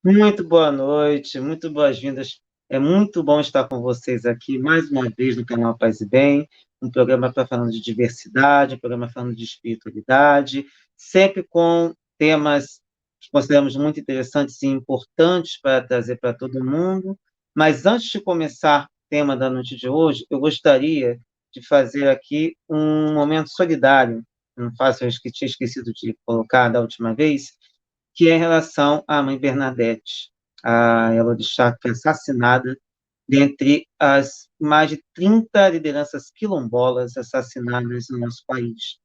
Muito boa noite, muito boas-vindas. É muito bom estar com vocês aqui mais uma vez no canal Paz e Bem, um programa para falando de diversidade, um programa falando de espiritualidade, sempre com temas que consideramos muito interessantes e importantes para trazer para todo mundo. Mas antes de começar o tema da noite de hoje, eu gostaria de fazer aqui um momento solidário. Não faço, eu que tinha esquecido de colocar da última vez, que é em relação à mãe Bernadette, a Elorixá, que foi assassinada dentre as mais de 30 lideranças quilombolas assassinadas no nosso país.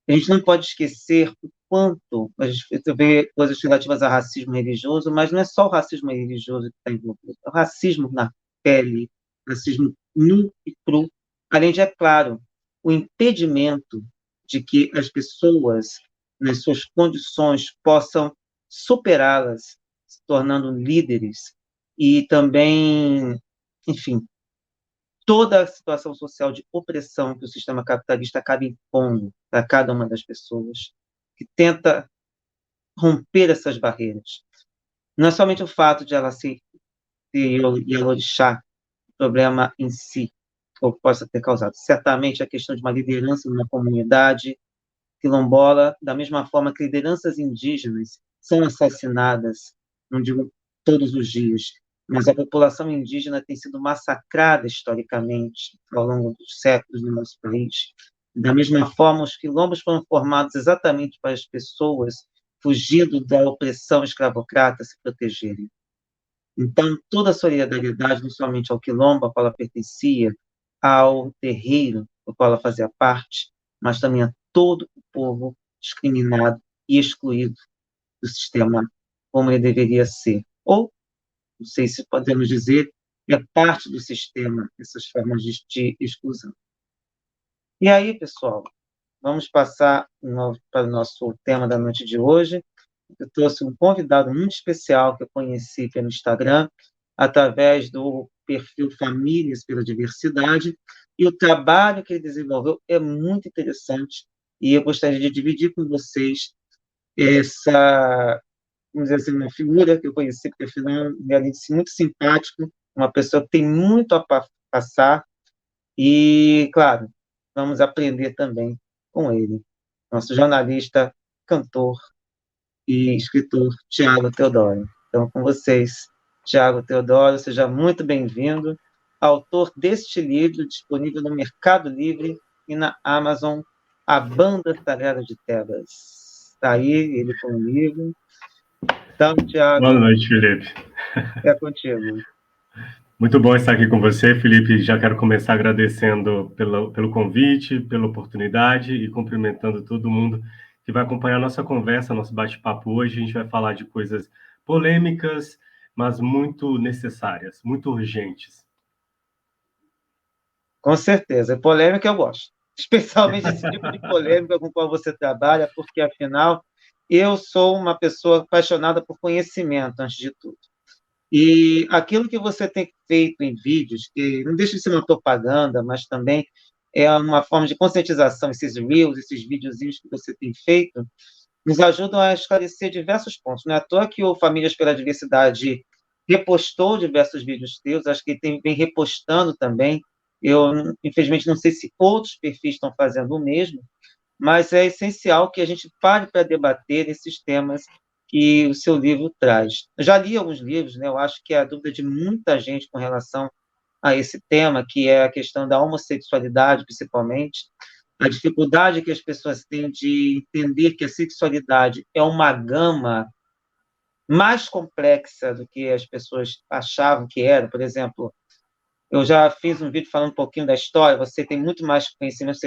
A gente não pode esquecer o quanto a gente vê coisas relativas a racismo religioso, mas não é só o racismo religioso que está envolvido, é o racismo na pele, racismo nu e cru, além de, é claro, o impedimento de que as pessoas, nas suas condições, possam superá-las, se tornando líderes, e também, enfim, toda a situação social de opressão que o sistema capitalista acaba impondo para cada uma das pessoas, que tenta romper essas barreiras. Não é somente o fato de ela ser Yalorixá, o problema em si, ou que possa ter causado. Certamente a questão de uma liderança numa comunidade quilombola, da mesma forma que lideranças indígenas são assassinadas, não digo todos os dias, mas a população indígena tem sido massacrada historicamente ao longo dos séculos no nosso país. Da mesma forma, os quilombos foram formados exatamente para as pessoas fugindo da opressão escravocrata se protegerem. Então, toda a solidariedade, não somente ao quilombo, ao qual ela pertencia, ao terreiro, do qual ela fazia parte, mas também a todo o povo discriminado e excluído do sistema como ele deveria ser. Ou, não sei se podemos dizer, é parte do sistema, essas formas de exclusão. E aí, pessoal, vamos passar para o nosso tema da noite de hoje. Eu trouxe um convidado muito especial que eu conheci pelo Instagram, através do perfil Famílias pela Diversidade, e o trabalho que ele desenvolveu é muito interessante, e eu gostaria de dividir com vocês essa, vamos dizer assim, uma figura que eu conheci, porque afinal, além de ser muito simpático, uma pessoa que tem muito a passar, e, claro, vamos aprender também com ele. Nosso jornalista, cantor, e escritor Tiago Teodoro. Então, com vocês, Tiago Teodoro, seja muito bem-vindo, autor deste livro disponível no Mercado Livre e na Amazon, A Banda Sagrada de Tebas. Está aí ele com o livro. Então, Boa Tiago, noite, Felipe. é contigo. Muito bom estar aqui com você, Felipe. Já quero começar agradecendo pelo convite, pela oportunidade e cumprimentando todo mundo que vai acompanhar a nossa conversa, nosso bate-papo hoje. A gente vai falar de coisas polêmicas, mas muito necessárias, muito urgentes. Com certeza. Polêmica eu gosto. Especialmente esse tipo de polêmica com qual você trabalha, porque, afinal, eu sou uma pessoa apaixonada por conhecimento, antes de tudo. E aquilo que você tem feito em vídeos, que não deixa de ser uma propaganda, mas também é uma forma de conscientização, esses reels, esses videozinhos que você tem feito, nos ajudam a esclarecer diversos pontos. Não é à toa que o Famílias pela Diversidade repostou diversos vídeos teus, acho que ele vem repostando também. Eu, infelizmente, não sei se outros perfis estão fazendo o mesmo, mas é essencial que a gente pare para debater esses temas que o seu livro traz. Eu já li alguns livros, né? Eu acho que a dúvida de muita gente com relação a esse tema, que é a questão da homossexualidade, principalmente, a dificuldade que as pessoas têm de entender que a sexualidade é uma gama mais complexa do que as pessoas achavam que era. Por exemplo, eu já fiz um vídeo falando um pouquinho da história, você tem muito mais conhecimento,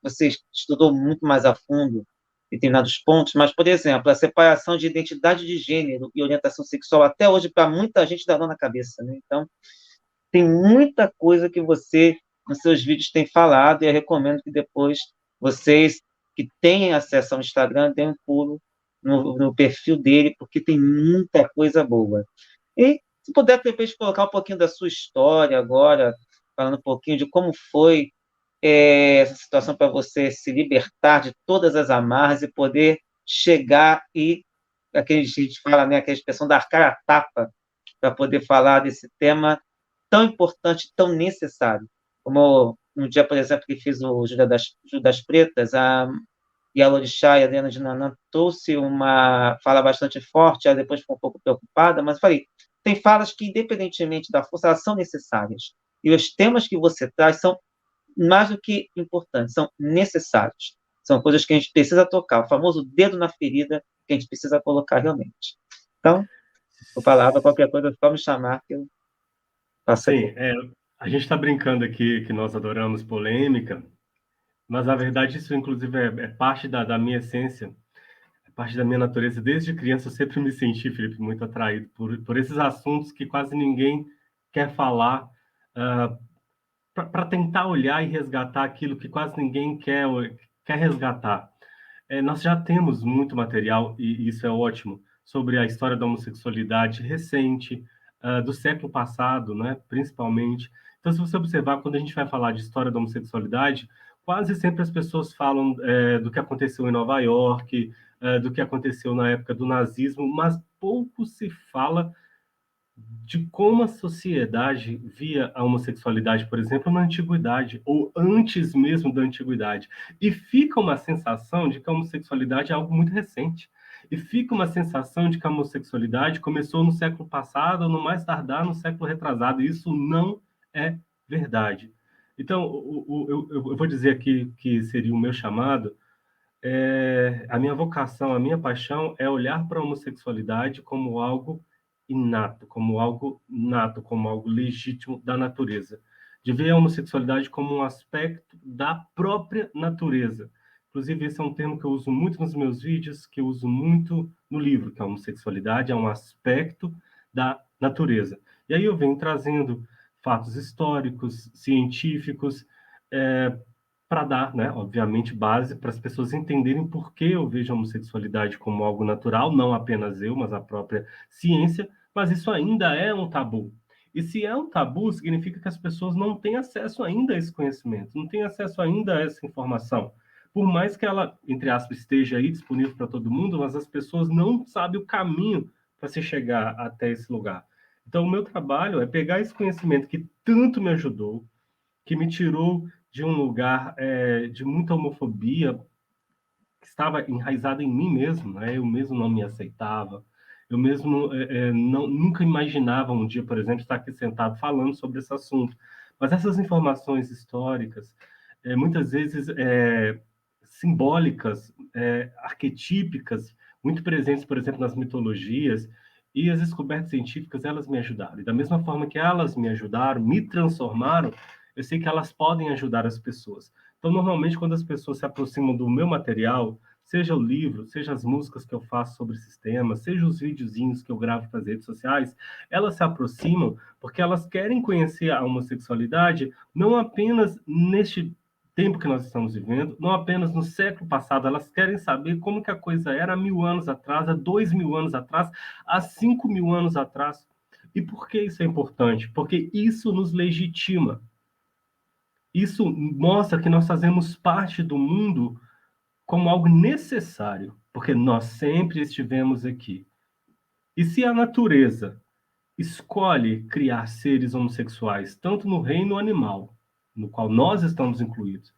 você estudou muito mais a fundo determinados pontos, mas, por exemplo, a separação de identidade de gênero e orientação sexual, até hoje, para muita gente, dá dor na cabeça, né? Então, tem muita coisa que você, nos seus vídeos, tem falado, e eu recomendo que depois vocês que têm acesso ao Instagram deem um pulo no perfil dele, porque tem muita coisa boa. E se puder, depois, colocar um pouquinho da sua história agora, falando um pouquinho de como foi essa situação para você se libertar de todas as amarras e poder chegar e aquele, a gente fala, né, aquela expressão dar cara a tapa para poder falar desse tema tão importante, tão necessário. Como um dia, por exemplo, que fiz o Judas Pretas, e a Lorixá e a Adriana de Nanã trouxe uma fala bastante forte, ela depois ficou um pouco preocupada, mas falei, tem falas que, independentemente da força, elas são necessárias. E os temas que você traz são mais do que importantes, são necessários. São coisas que a gente precisa tocar, o famoso dedo na ferida que a gente precisa colocar realmente. Então, por palavra, qualquer coisa, é só me chamar que eu faço Sim, aqui. a gente está brincando aqui que nós adoramos polêmica, mas na verdade isso inclusive é parte da minha essência, é parte da minha natureza. Desde criança eu sempre me senti, Felipe, muito atraído por esses assuntos que quase ninguém quer falar, para tentar olhar e resgatar aquilo que quase ninguém quer resgatar. Nós já temos muito material, e isso é ótimo, sobre a história da homossexualidade recente, do século passado, né, principalmente. Então, se você observar, quando a gente vai falar de história da homossexualidade, quase sempre as pessoas falam do que aconteceu em Nova York, do que aconteceu na época do nazismo, mas pouco se fala de como a sociedade via a homossexualidade, por exemplo, na antiguidade, ou antes mesmo da antiguidade. E fica uma sensação de que a homossexualidade é algo muito recente. E fica uma sensação de que a homossexualidade começou no século passado, ou no mais tardar, no século retrasado. E isso não é verdade. Então, eu vou dizer aqui que seria o meu chamado, a minha vocação, a minha paixão é olhar para a homossexualidade como algo inato, como algo nato, como algo legítimo da natureza. De ver a homossexualidade como um aspecto da própria natureza. Inclusive, esse é um termo que eu uso muito nos meus vídeos, que eu uso muito no livro, que a homossexualidade é um aspecto da natureza. E aí eu venho trazendo fatos históricos, científicos, para dar, né, obviamente, base para as pessoas entenderem por que eu vejo a homossexualidade como algo natural, não apenas eu, mas a própria ciência, mas isso ainda é um tabu. E se é um tabu, significa que as pessoas não têm acesso ainda a esse conhecimento, não têm acesso ainda a essa informação. Por mais que ela, entre aspas, esteja aí disponível para todo mundo, mas as pessoas não sabem o caminho para se chegar até esse lugar. Então, o meu trabalho é pegar esse conhecimento que tanto me ajudou, que me tirou de um lugar de muita homofobia que estava enraizada em mim mesmo, né? Eu mesmo não me aceitava, eu mesmo nunca imaginava um dia, por exemplo, estar aqui sentado falando sobre esse assunto. Mas essas informações históricas, muitas vezes simbólicas, arquetípicas, muito presentes, por exemplo, nas mitologias, e as descobertas científicas, elas me ajudaram. E da mesma forma que elas me ajudaram, me transformaram, eu sei que elas podem ajudar as pessoas. Então, normalmente, quando as pessoas se aproximam do meu material, seja o livro, seja as músicas que eu faço sobre esses temas, seja os videozinhos que eu gravo para as redes sociais, elas se aproximam porque elas querem conhecer a homossexualidade não apenas neste tempo que nós estamos vivendo, não apenas no século passado, elas querem saber como que a coisa era há 1000 anos atrás, há 2000 anos atrás, há 5000 anos atrás. E por que isso é importante? Porque isso nos legitima. Isso mostra que nós fazemos parte do mundo como algo necessário, porque nós sempre estivemos aqui. E se a natureza escolhe criar seres homossexuais, tanto no reino animal, no qual nós estamos incluídos,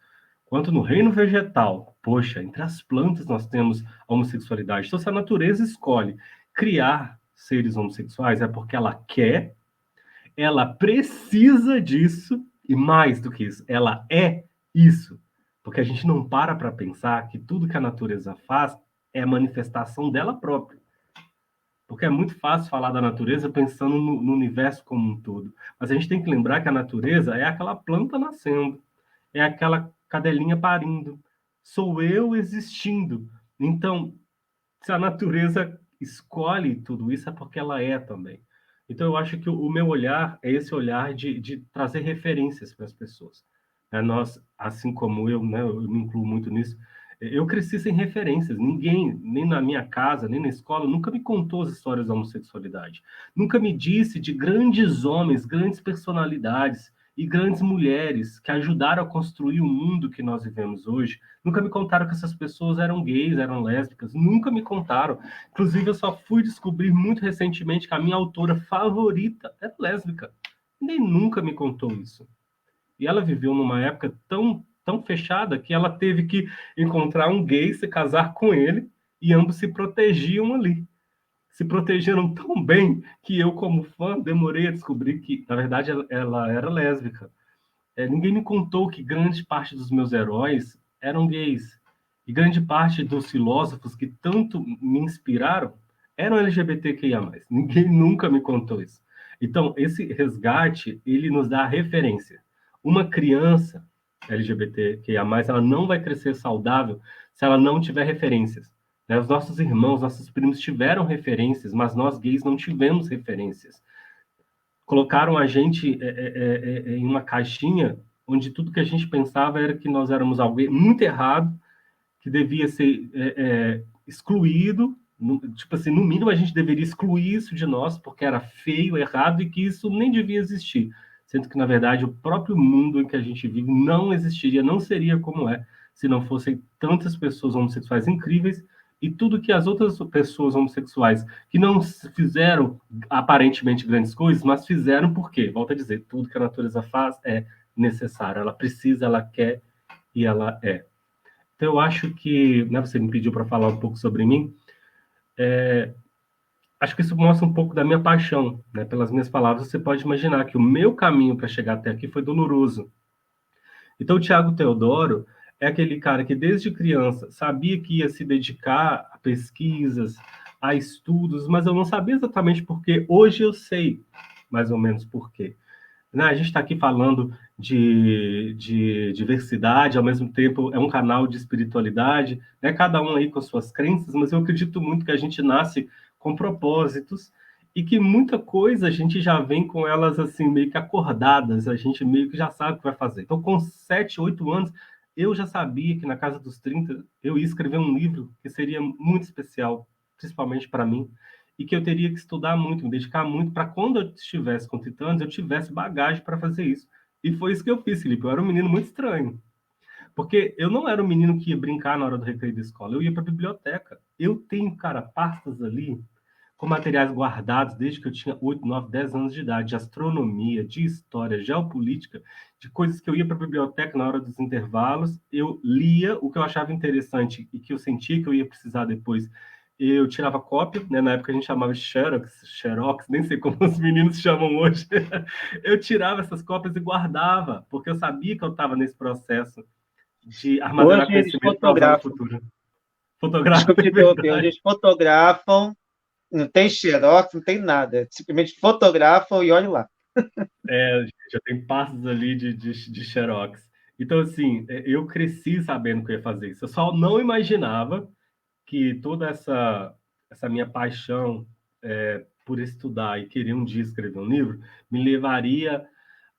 quanto no reino vegetal, poxa, entre as plantas nós temos a homossexualidade. Então, se a natureza escolhe criar seres homossexuais, é porque ela quer, ela precisa disso, e mais do que isso, ela é isso. Porque a gente não para pensar que tudo que a natureza faz é manifestação dela própria. Porque é muito fácil falar da natureza pensando no universo como um todo. Mas a gente tem que lembrar que a natureza é aquela planta nascendo, é aquela cadelinha parindo, sou eu existindo. Então, se a natureza escolhe tudo isso, é porque ela é também. Então, eu acho que o meu olhar é esse olhar de trazer referências para as pessoas. Nós, assim como eu, né, eu me incluo muito nisso, eu cresci sem referências. Ninguém, nem na minha casa, nem na escola, nunca me contou as histórias da homossexualidade. Nunca me disse de grandes homens, grandes personalidades e grandes mulheres que ajudaram a construir o mundo que nós vivemos hoje, nunca me contaram que essas pessoas eram gays, eram lésbicas, nunca me contaram. Inclusive, eu só fui descobrir muito recentemente que a minha autora favorita era lésbica. Ninguém nunca me contou isso. E ela viveu numa época tão fechada que ela teve que encontrar um gay, se casar com ele, e ambos se protegiam ali. Se protegeram tão bem que eu, como fã, demorei a descobrir que, na verdade, ela era lésbica. Ninguém me contou que grande parte dos meus heróis eram gays. E grande parte dos filósofos que tanto me inspiraram eram LGBTQIA+. Ninguém nunca me contou isso. Então, esse resgate, ele nos dá referência. Uma criança LGBTQIA+, ela não vai crescer saudável se ela não tiver referências. Os nossos irmãos, nossos primos tiveram referências, mas nós gays não tivemos referências. Colocaram a gente em uma caixinha onde tudo que a gente pensava era que nós éramos alguém muito errado, que devia ser excluído, tipo assim, no mínimo a gente deveria excluir isso de nós, porque era feio, errado, e que isso nem devia existir. Sendo que, na verdade, o próprio mundo em que a gente vive não existiria, não seria como é, se não fossem tantas pessoas homossexuais incríveis e tudo que as outras pessoas homossexuais que não fizeram aparentemente grandes coisas, mas fizeram porque, volto a dizer, tudo que a natureza faz é necessário. Ela precisa, ela quer e ela é. Então, eu acho que, né, você me pediu para falar um pouco sobre mim, acho que isso mostra um pouco da minha paixão, né? Pelas minhas palavras, você pode imaginar que o meu caminho para chegar até aqui foi doloroso. Então, o Tiago Teodoro é aquele cara que, desde criança, sabia que ia se dedicar a pesquisas, a estudos, mas eu não sabia exatamente por quê. Hoje eu sei mais ou menos por quê. Né? A gente está aqui falando de diversidade, ao mesmo tempo é um canal de espiritualidade, né? Cada um aí com suas crenças, mas eu acredito muito que a gente nasce com propósitos e que muita coisa a gente já vem com elas assim meio que acordadas, a gente meio que já sabe o que vai fazer. Então, com 7, 8 anos, eu já sabia que na casa dos 30 eu ia escrever um livro que seria muito especial, principalmente para mim, e que eu teria que estudar muito, me dedicar muito, para quando eu estivesse com 30 anos, eu tivesse bagagem para fazer isso. E foi isso que eu fiz, Felipe. Eu era um menino muito estranho. Porque eu não era um menino que ia brincar na hora do recreio da escola, eu ia para a biblioteca. Eu tenho, cara, pastas ali com materiais guardados desde que eu tinha 8, 9, 10 anos de idade, de astronomia, de história, geopolítica, de coisas que eu ia para a biblioteca na hora dos intervalos, eu lia o que eu achava interessante e que eu sentia que eu ia precisar depois. Eu tirava cópia, né? Na época a gente chamava de Xerox, nem sei como os meninos chamam hoje. Eu tirava essas cópias e guardava, porque eu sabia que eu estava nesse processo de armazenar Hoje eles conhecimento para usar no fotografam. futuro. Fotográfico, Desculpa é te interromper, hoje verdade. eles fotografam, não tem xerox, não tem nada. Simplesmente fotografam e olha lá. Já tem passos ali de Xerox. Então, assim, eu cresci sabendo que eu ia fazer isso. Eu só não imaginava que toda essa minha paixão por estudar e querer um dia escrever um livro me levaria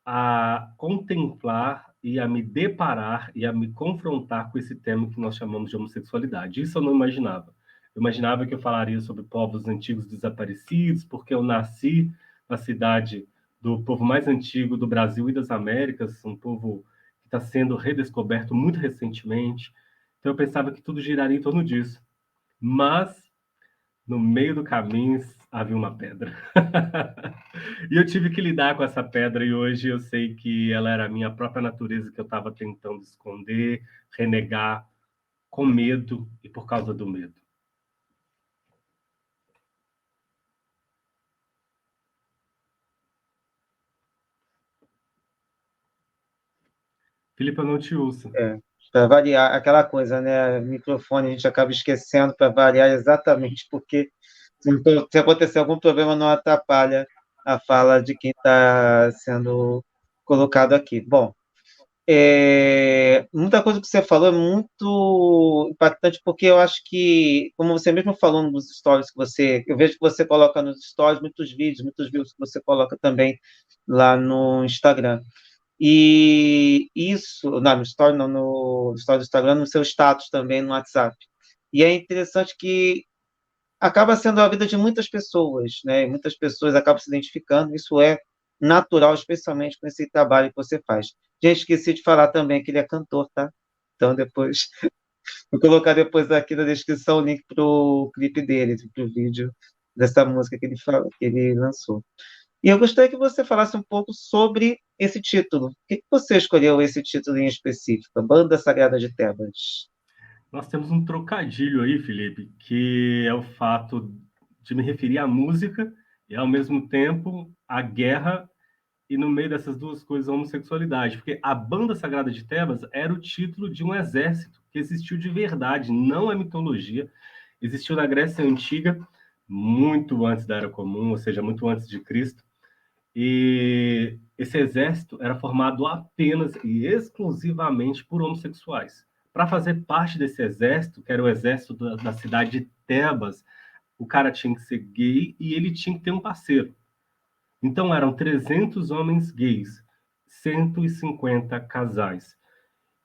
a contemplar e a me deparar e a me confrontar com esse tema que nós chamamos de homossexualidade. Isso eu não imaginava. Eu imaginava que eu falaria sobre povos antigos desaparecidos, porque eu nasci na cidade do povo mais antigo do Brasil e das Américas, um povo que está sendo redescoberto muito recentemente. Então eu pensava que tudo giraria em torno disso. Mas no meio do caminho havia uma pedra. E eu tive que lidar com essa pedra, e hoje eu sei que ela era a minha própria natureza que eu estava tentando esconder, renegar, com medo e por causa do medo. Felipe, eu não te ouço. Para variar, aquela coisa, né? Microfone a gente acaba esquecendo para variar exatamente porque se acontecer algum problema não atrapalha a fala de quem está sendo colocado aqui. Bom, muita coisa que você falou é muito impactante, porque eu acho que, como você mesmo falou nos stories que eu vejo que você coloca nos stories muitos vídeos que você coloca também lá no Instagram. E isso, não, no story, não, no story do Instagram, no seu status também no WhatsApp. E é interessante que acaba sendo a vida de muitas pessoas, né? E muitas pessoas acabam se identificando, isso é natural, especialmente com esse trabalho que você faz. Gente, esqueci de falar também que ele é cantor, tá? Então, depois, vou colocar depois aqui na descrição o link para o clipe dele, para o vídeo dessa música que ele lançou. E eu gostaria que você falasse um pouco sobre esse título. Por que você escolheu esse título em específico, a Banda Sagrada de Tebas? Nós temos um trocadilho aí, Felipe, que é o fato de me referir à música e, ao mesmo tempo, à guerra e, no meio dessas duas coisas, a homossexualidade. Porque a Banda Sagrada de Tebas era o título de um exército que existiu de verdade, não é mitologia. Existiu na Grécia Antiga, muito antes da Era Comum, ou seja, muito antes de Cristo. E esse exército era formado apenas e exclusivamente por homossexuais. Para fazer parte desse exército, que era o exército da cidade de Tebas, o cara tinha que ser gay e ele tinha que ter um parceiro. Então eram 300 homens gays, 150 casais.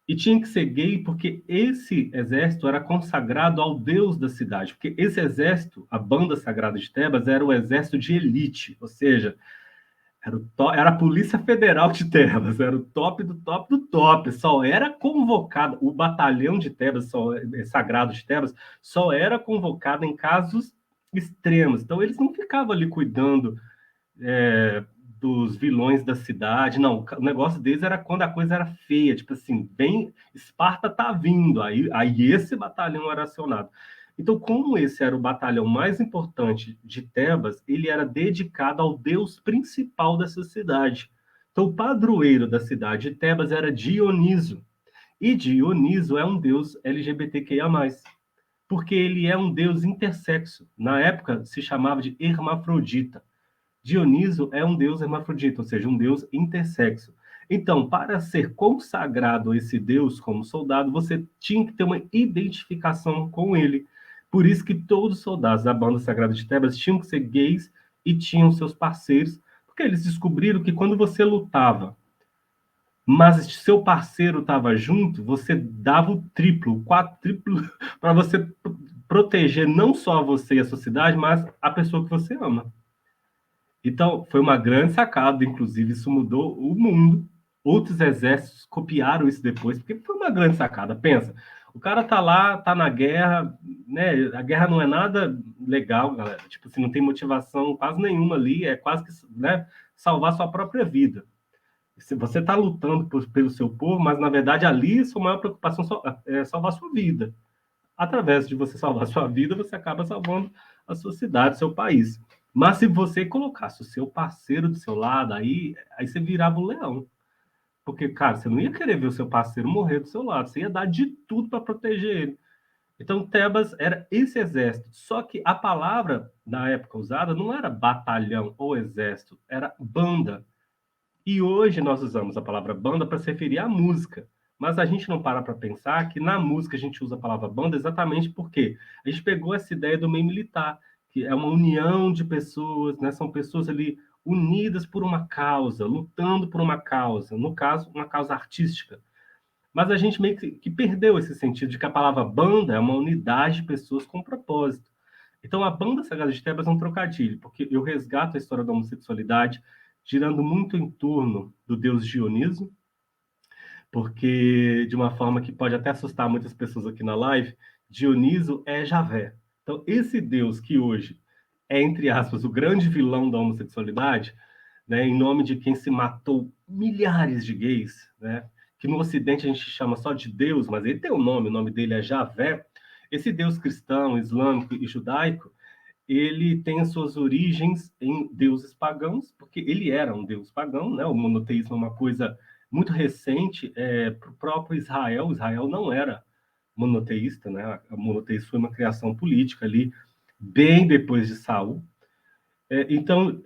E tinha que ser gay porque esse exército era consagrado ao deus da cidade. Porque esse exército, a Banda Sagrada de Tebas, era o exército de elite, ou seja, era a Polícia Federal de Tebas, era o top do top do top. Só era convocado, o batalhão de Tebas, sagrado de Tebas, só era convocado em casos extremos. Então, eles não ficavam ali cuidando dos vilões da cidade, não. O negócio deles era quando a coisa era feia, tipo assim, bem, Esparta tá vindo, aí esse batalhão era acionado. Então, como esse era o batalhão mais importante de Tebas, ele era dedicado ao deus principal dessa cidade. Então, o padroeiro da cidade de Tebas era Dioniso. E Dioniso é um deus LGBTQIA+, porque ele é um deus intersexo. Na época, se chamava de hermafrodita. Dioniso é um deus hermafrodita, ou seja, um deus intersexo. Então, para ser consagrado a esse deus como soldado, você tinha que ter uma identificação com ele. Por isso que todos os soldados da Banda Sagrada de Tebas tinham que ser gays e tinham seus parceiros, porque eles descobriram que quando você lutava, mas seu parceiro estava junto, você dava o triplo, o quadruplo, para você proteger não só você e a sociedade, mas a pessoa que você ama. Então, foi uma grande sacada, inclusive, isso mudou o mundo. Outros exércitos copiaram isso depois, porque foi uma grande sacada. Pensa, o cara tá lá, tá na guerra, né? A guerra não é nada legal, galera. Tipo, assim, não tem motivação quase nenhuma ali, é quase que, né, salvar sua própria vida. Se você está lutando pelo seu povo, mas na verdade ali sua maior preocupação é salvar sua vida. Através de você salvar sua vida, você acaba salvando a sua cidade, seu país. Mas se você colocasse o seu parceiro do seu lado, aí você virava um leão. Porque, cara, você não ia querer ver o seu parceiro morrer do seu lado, você ia dar de tudo para proteger ele. Então, Tebas era esse exército. Só que a palavra, na época usada, não era batalhão ou exército, era banda. E hoje nós usamos a palavra banda para se referir à música. Mas a gente não para pensar que na música a gente usa a palavra banda exatamente porque a gente pegou essa ideia do meio militar, que é uma união de pessoas, né? São pessoas ali unidas por uma causa, lutando por uma causa, no caso, uma causa artística. Mas a gente meio que perdeu esse sentido de que a palavra banda é uma unidade de pessoas com propósito. Então, a Banda Sagrada de Tebas é um trocadilho, porque eu resgato a história da homossexualidade girando muito em torno do deus Dioniso, porque, de uma forma que pode até assustar muitas pessoas aqui na live, Dioniso é Javé. Então, esse deus que hoje é, entre aspas, o grande vilão da homossexualidade, né, em nome de quem se matou milhares de gays, né, que no Ocidente a gente chama só de Deus, mas ele tem um nome, o nome dele é Javé. Esse Deus cristão, islâmico e judaico, ele tem as suas origens em deuses pagãos, porque ele era um deus pagão, né? O monoteísmo é uma coisa muito recente para o próprio Israel. Israel não era monoteísta, né? O monoteísmo foi uma criação política ali, bem depois de Saul. Então,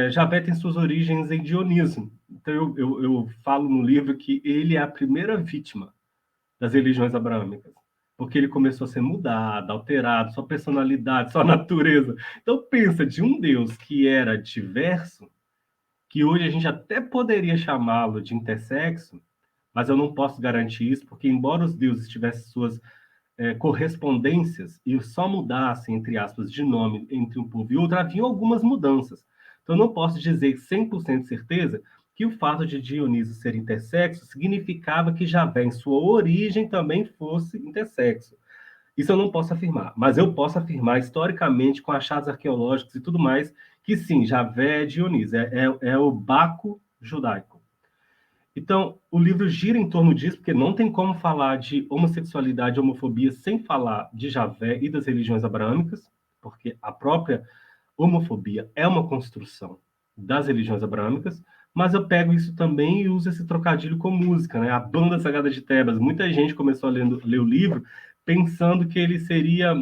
Javé tem suas origens em Dioniso. Então, eu falo no livro que ele é a primeira vítima das religiões abraâmicas, porque ele começou a ser mudado, alterado, sua personalidade, sua natureza. Então, pensa, de um Deus que era diverso, que hoje a gente até poderia chamá-lo de intersexo, mas eu não posso garantir isso, porque embora os deuses tivessem suas correspondências e só mudassem, entre aspas, de nome entre um povo e outro, haviam algumas mudanças. Então, eu não posso dizer 100% de certeza que o fato de Dionísio ser intersexo significava que Javé, em sua origem, também fosse intersexo. Isso eu não posso afirmar, mas eu posso afirmar historicamente, com achados arqueológicos e tudo mais, que sim, Javé é Dionísio, é o Baco judaico. Então, o livro gira em torno disso, porque não tem como falar de homossexualidade e homofobia sem falar de Javé e das religiões abraâmicas, porque a própria homofobia é uma construção das religiões abraâmicas, mas eu pego isso também e uso esse trocadilho com música, né? A Banda Sagrada de Tebas. Muita gente começou a ler o livro pensando que ele seria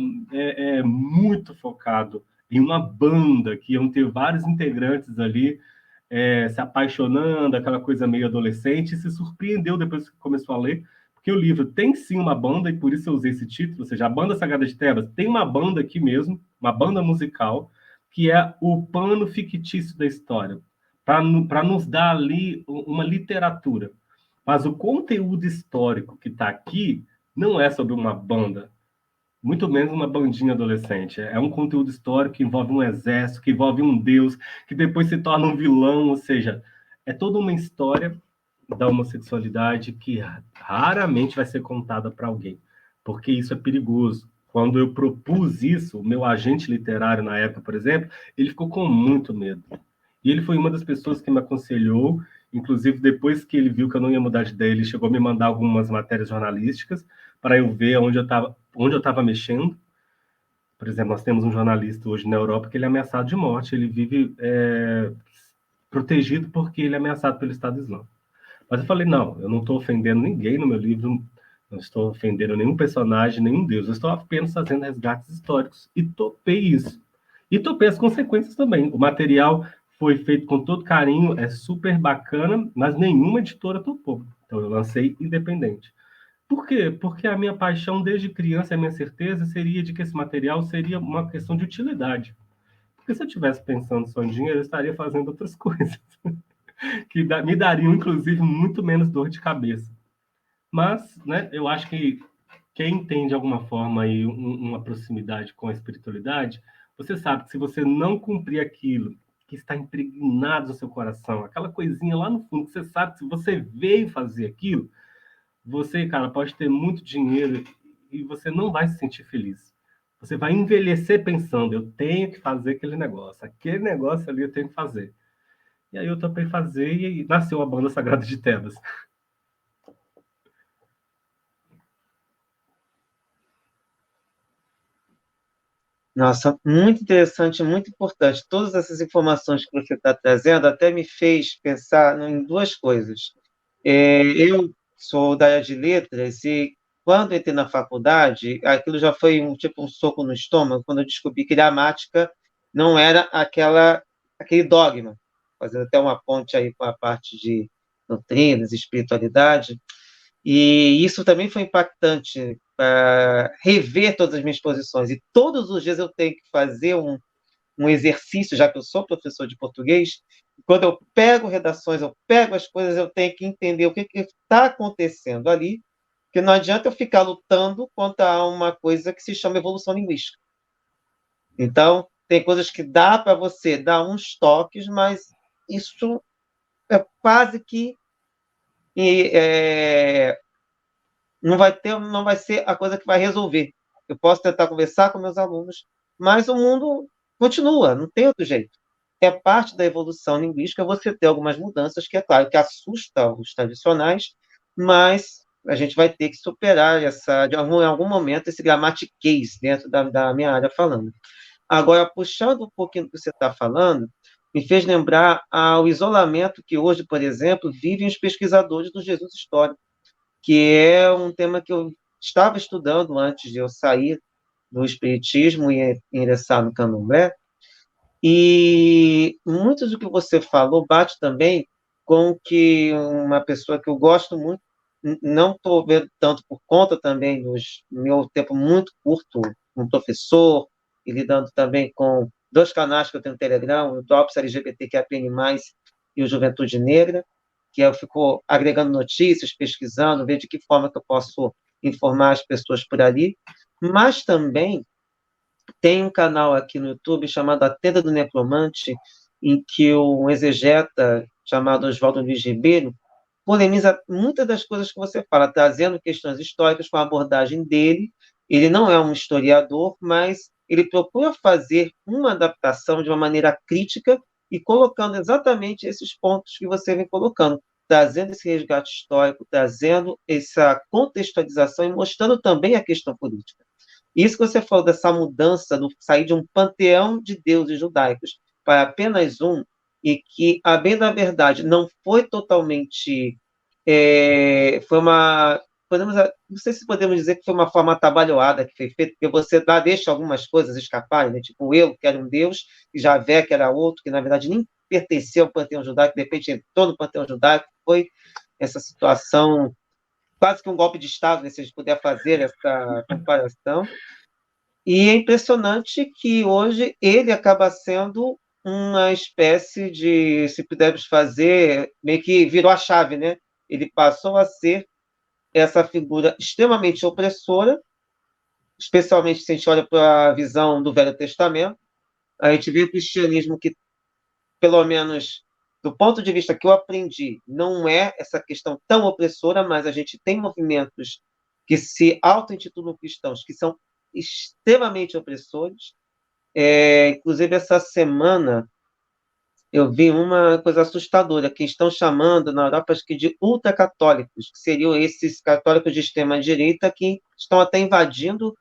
muito focado em uma banda, que iam ter vários integrantes ali se apaixonando, aquela coisa meio adolescente, e se surpreendeu depois que começou a ler, porque o livro tem sim uma banda, e por isso eu usei esse título, ou seja, a Banda Sagrada de Tebas tem uma banda aqui mesmo, uma banda musical, que é o pano fictício da história, para nos dar ali uma literatura. Mas o conteúdo histórico que está aqui não é sobre uma banda, muito menos uma bandinha adolescente. É um conteúdo histórico que envolve um exército, que envolve um deus, que depois se torna um vilão, ou seja, é toda uma história da homossexualidade que raramente vai ser contada para alguém, porque isso é perigoso. Quando eu propus isso, o meu agente literário na época, por exemplo, ele ficou com muito medo. E ele foi uma das pessoas que me aconselhou, inclusive depois que ele viu que eu não ia mudar de ideia, ele chegou a me mandar algumas matérias jornalísticas para eu ver onde eu estava mexendo. Por exemplo, nós temos um jornalista hoje na Europa que ele é ameaçado de morte, ele vive protegido porque ele é ameaçado pelo Estado Islâmico. Mas eu falei, não, eu não estou ofendendo ninguém no meu livro, não estou ofendendo nenhum personagem, nenhum deus, eu estou apenas fazendo resgates históricos. E topei isso. E topei as consequências também. O material foi feito com todo carinho, é super bacana, mas nenhuma editora topou. Então eu lancei independente. Por quê? Porque a minha paixão desde criança, a minha certeza seria de que esse material seria uma questão de utilidade. Porque se eu estivesse pensando só em dinheiro, eu estaria fazendo outras coisas que me dariam, inclusive, muito menos dor de cabeça. Mas, né, eu acho que quem tem, de alguma forma, aí, uma proximidade com a espiritualidade, você sabe que se você não cumprir aquilo que está impregnado no seu coração, aquela coisinha lá no fundo, que você sabe que se você veio fazer aquilo, você, cara, pode ter muito dinheiro e você não vai se sentir feliz. Você vai envelhecer pensando, eu tenho que fazer aquele negócio ali eu tenho que fazer. E aí eu topei fazer e nasceu a Banda Sagrada de Tebas. Nossa, muito interessante, muito importante. Todas essas informações que você está trazendo até me fez pensar em duas coisas. Eu sou da área de letras e quando entrei na faculdade, aquilo já foi tipo um soco no estômago quando eu descobri que gramática não era aquele dogma, fazendo até uma ponte aí com a parte de doutrinas, espiritualidade. E isso também foi impactante para rever todas as minhas posições. E todos os dias eu tenho que fazer um exercício, já que eu sou professor de português. Quando eu pego redações, eu pego as coisas, eu tenho que entender o que está acontecendo ali, porque não adianta eu ficar lutando contra uma coisa que se chama evolução linguística. Então, tem coisas que dá para você dar uns toques, mas isso é quase que é, não vai ser a coisa que vai resolver. Eu posso tentar conversar com meus alunos, mas o mundo continua, não tem outro jeito. É parte da evolução linguística você ter algumas mudanças, que é claro que assusta os tradicionais, mas a gente vai ter que superar em algum momento esse gramatiquês dentro da minha área falando. Agora, puxando um pouquinho do que você está falando, me fez lembrar ao isolamento que hoje, por exemplo, vivem os pesquisadores do Jesus histórico, que é um tema que eu estava estudando antes de eu sair do espiritismo e ingressar no candomblé, e muito do que você falou bate também com que uma pessoa que eu gosto muito, não estou vendo tanto por conta também do meu tempo muito curto como professor, e lidando também com dois canais que eu tenho no Telegram, o Drops LGBTQIA+, e o Juventude Negra, que eu fico agregando notícias, pesquisando, ver de que forma que eu posso informar as pessoas por ali, mas também tem um canal aqui no YouTube chamado A Tenda do Necromante, em que um exegeta chamado Oswaldo Luiz Ribeiro polemiza muitas das coisas que você fala, trazendo questões históricas com a abordagem dele. Ele não é um historiador, mas ele procura fazer uma adaptação de uma maneira crítica e colocando exatamente esses pontos que você vem colocando, trazendo esse resgate histórico, trazendo essa contextualização e mostrando também a questão política. Isso que você falou dessa mudança, do sair de um panteão de deuses judaicos para apenas um, e que, a bem da verdade, não foi totalmente. Foi uma. Podemos, não sei se podemos dizer que foi uma forma atabalhoada que foi feita, porque você deixa algumas coisas escaparem, né? Tipo eu, que era um deus, e Javé, que era outro, que na verdade nem pertencia ao panteão judaico, de repente entrou no panteão judaico, foi essa situação, quase que um golpe de Estado, né, se a gente puder fazer essa comparação. E é impressionante que hoje ele acaba sendo uma espécie de, se pudermos fazer, meio que virou a chave, né? Ele passou a ser essa figura extremamente opressora, especialmente se a gente olha para a visão do Velho Testamento. A gente vê o cristianismo que, pelo menos do ponto de vista que eu aprendi, não é essa questão tão opressora, mas a gente tem movimentos que se auto-intitulam cristãos, que são extremamente opressores. Inclusive, essa semana eu vi uma coisa assustadora, que estão chamando na Europa, acho que de ultracatólicos, que seriam esses católicos de extrema-direita que estão até invadindo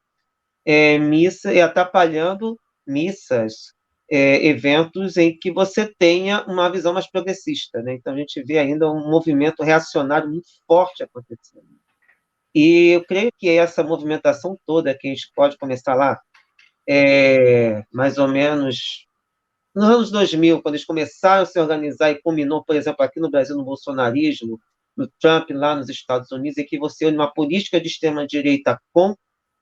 missa e atrapalhando missas, eventos em que você tenha uma visão mais progressista, né? Então, a gente vê ainda um movimento reacionário muito forte acontecendo. E eu creio que essa movimentação toda, que a gente pode começar lá, mais ou menos nos anos 2000, quando eles começaram a se organizar e culminou, por exemplo, aqui no Brasil, no bolsonarismo, no Trump lá nos Estados Unidos, em que você olha uma política de extrema-direita com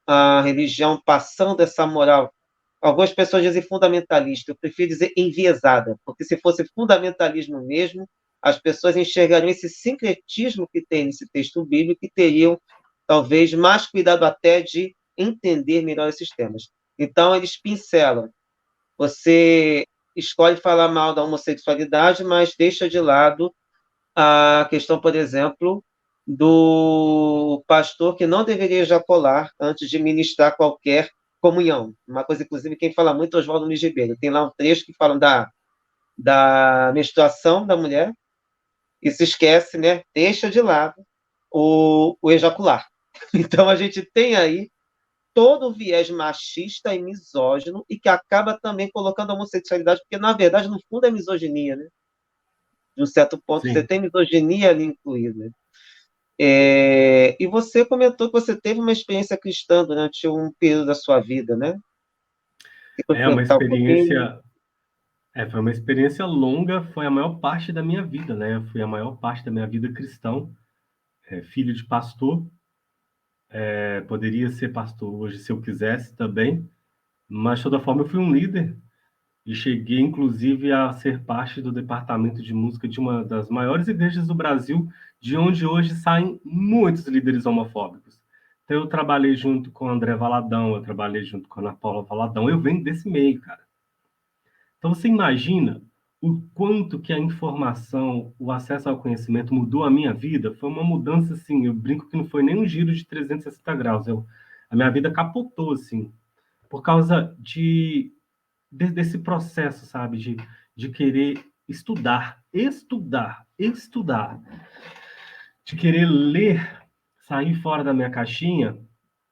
a religião passando essa moral. Algumas pessoas dizem fundamentalista, eu prefiro dizer enviesada, porque se fosse fundamentalismo mesmo, as pessoas enxergariam esse sincretismo que tem nesse texto bíblico e teriam, talvez, mais cuidado até de entender melhor esses temas. Então, eles pincelam. Você escolhe falar mal da homossexualidade, mas deixa de lado a questão, por exemplo, do pastor que não deveria ejacular antes de ministrar qualquer comunhão. Uma coisa, inclusive, quem fala muito é Oswaldo Luiz Ribeiro. Tem lá um trecho que fala da menstruação da mulher e se esquece, né? Deixa de lado o ejacular. Então, a gente tem aí todo o viés machista e misógino e que acaba também colocando a homossexualidade, porque, na verdade, no fundo é misoginia, né? De um certo ponto, você Sim. tem misoginia ali incluída. E você comentou que você teve uma experiência cristã durante um período da sua vida, né? Você pode É uma contar um pouquinho? experiência, foi uma experiência longa, foi a maior parte da minha vida, né? Foi a maior parte da minha vida cristão, filho de pastor, poderia ser pastor hoje se eu quisesse também, mas de toda forma eu fui um líder e cheguei inclusive a ser parte do departamento de música de uma das maiores igrejas do Brasil, de onde hoje saem muitos líderes homofóbicos. Então eu trabalhei junto com o André Valadão, eu trabalhei junto com a Ana Paula Valadão, eu venho desse meio, cara. Então você imagina o quanto que a informação, o acesso ao conhecimento mudou a minha vida? Foi uma mudança, assim, eu brinco que não foi nem um giro de 360 graus, a minha vida capotou, assim, por causa desse processo, sabe, de querer estudar, de querer ler, sair fora da minha caixinha,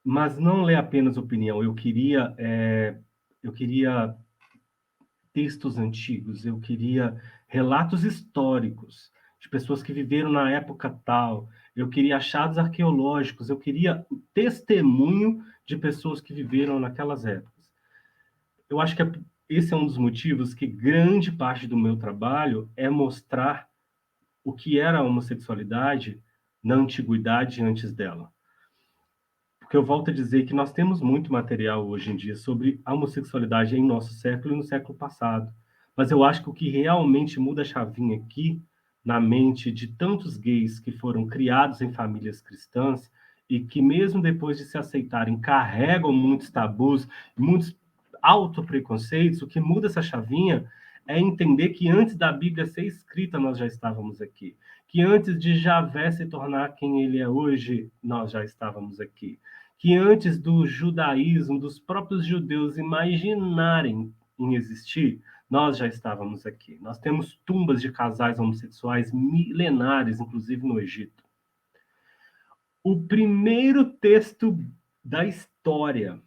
mas não ler apenas opinião, eu queria textos antigos, eu queria relatos históricos de pessoas que viveram na época tal, eu queria achados arqueológicos, eu queria o testemunho de pessoas que viveram naquelas épocas. Eu acho que esse é um dos motivos que grande parte do meu trabalho é mostrar o que era a homossexualidade na antiguidade antes dela. Porque eu volto a dizer que nós temos muito material hoje em dia sobre a homossexualidade em nosso século e no século passado. Mas eu acho que o que realmente muda a chavinha aqui, na mente de tantos gays que foram criados em famílias cristãs e que, mesmo depois de se aceitarem, carregam muitos tabus, muitos autopreconceitos, o que muda essa chavinha é entender que antes da Bíblia ser escrita, nós já estávamos aqui. Que antes de Javé se tornar quem ele é hoje, nós já estávamos aqui. Que antes do judaísmo, dos próprios judeus imaginarem em existir, nós já estávamos aqui. Nós temos tumbas de casais homossexuais milenares, inclusive no Egito. O primeiro texto da história,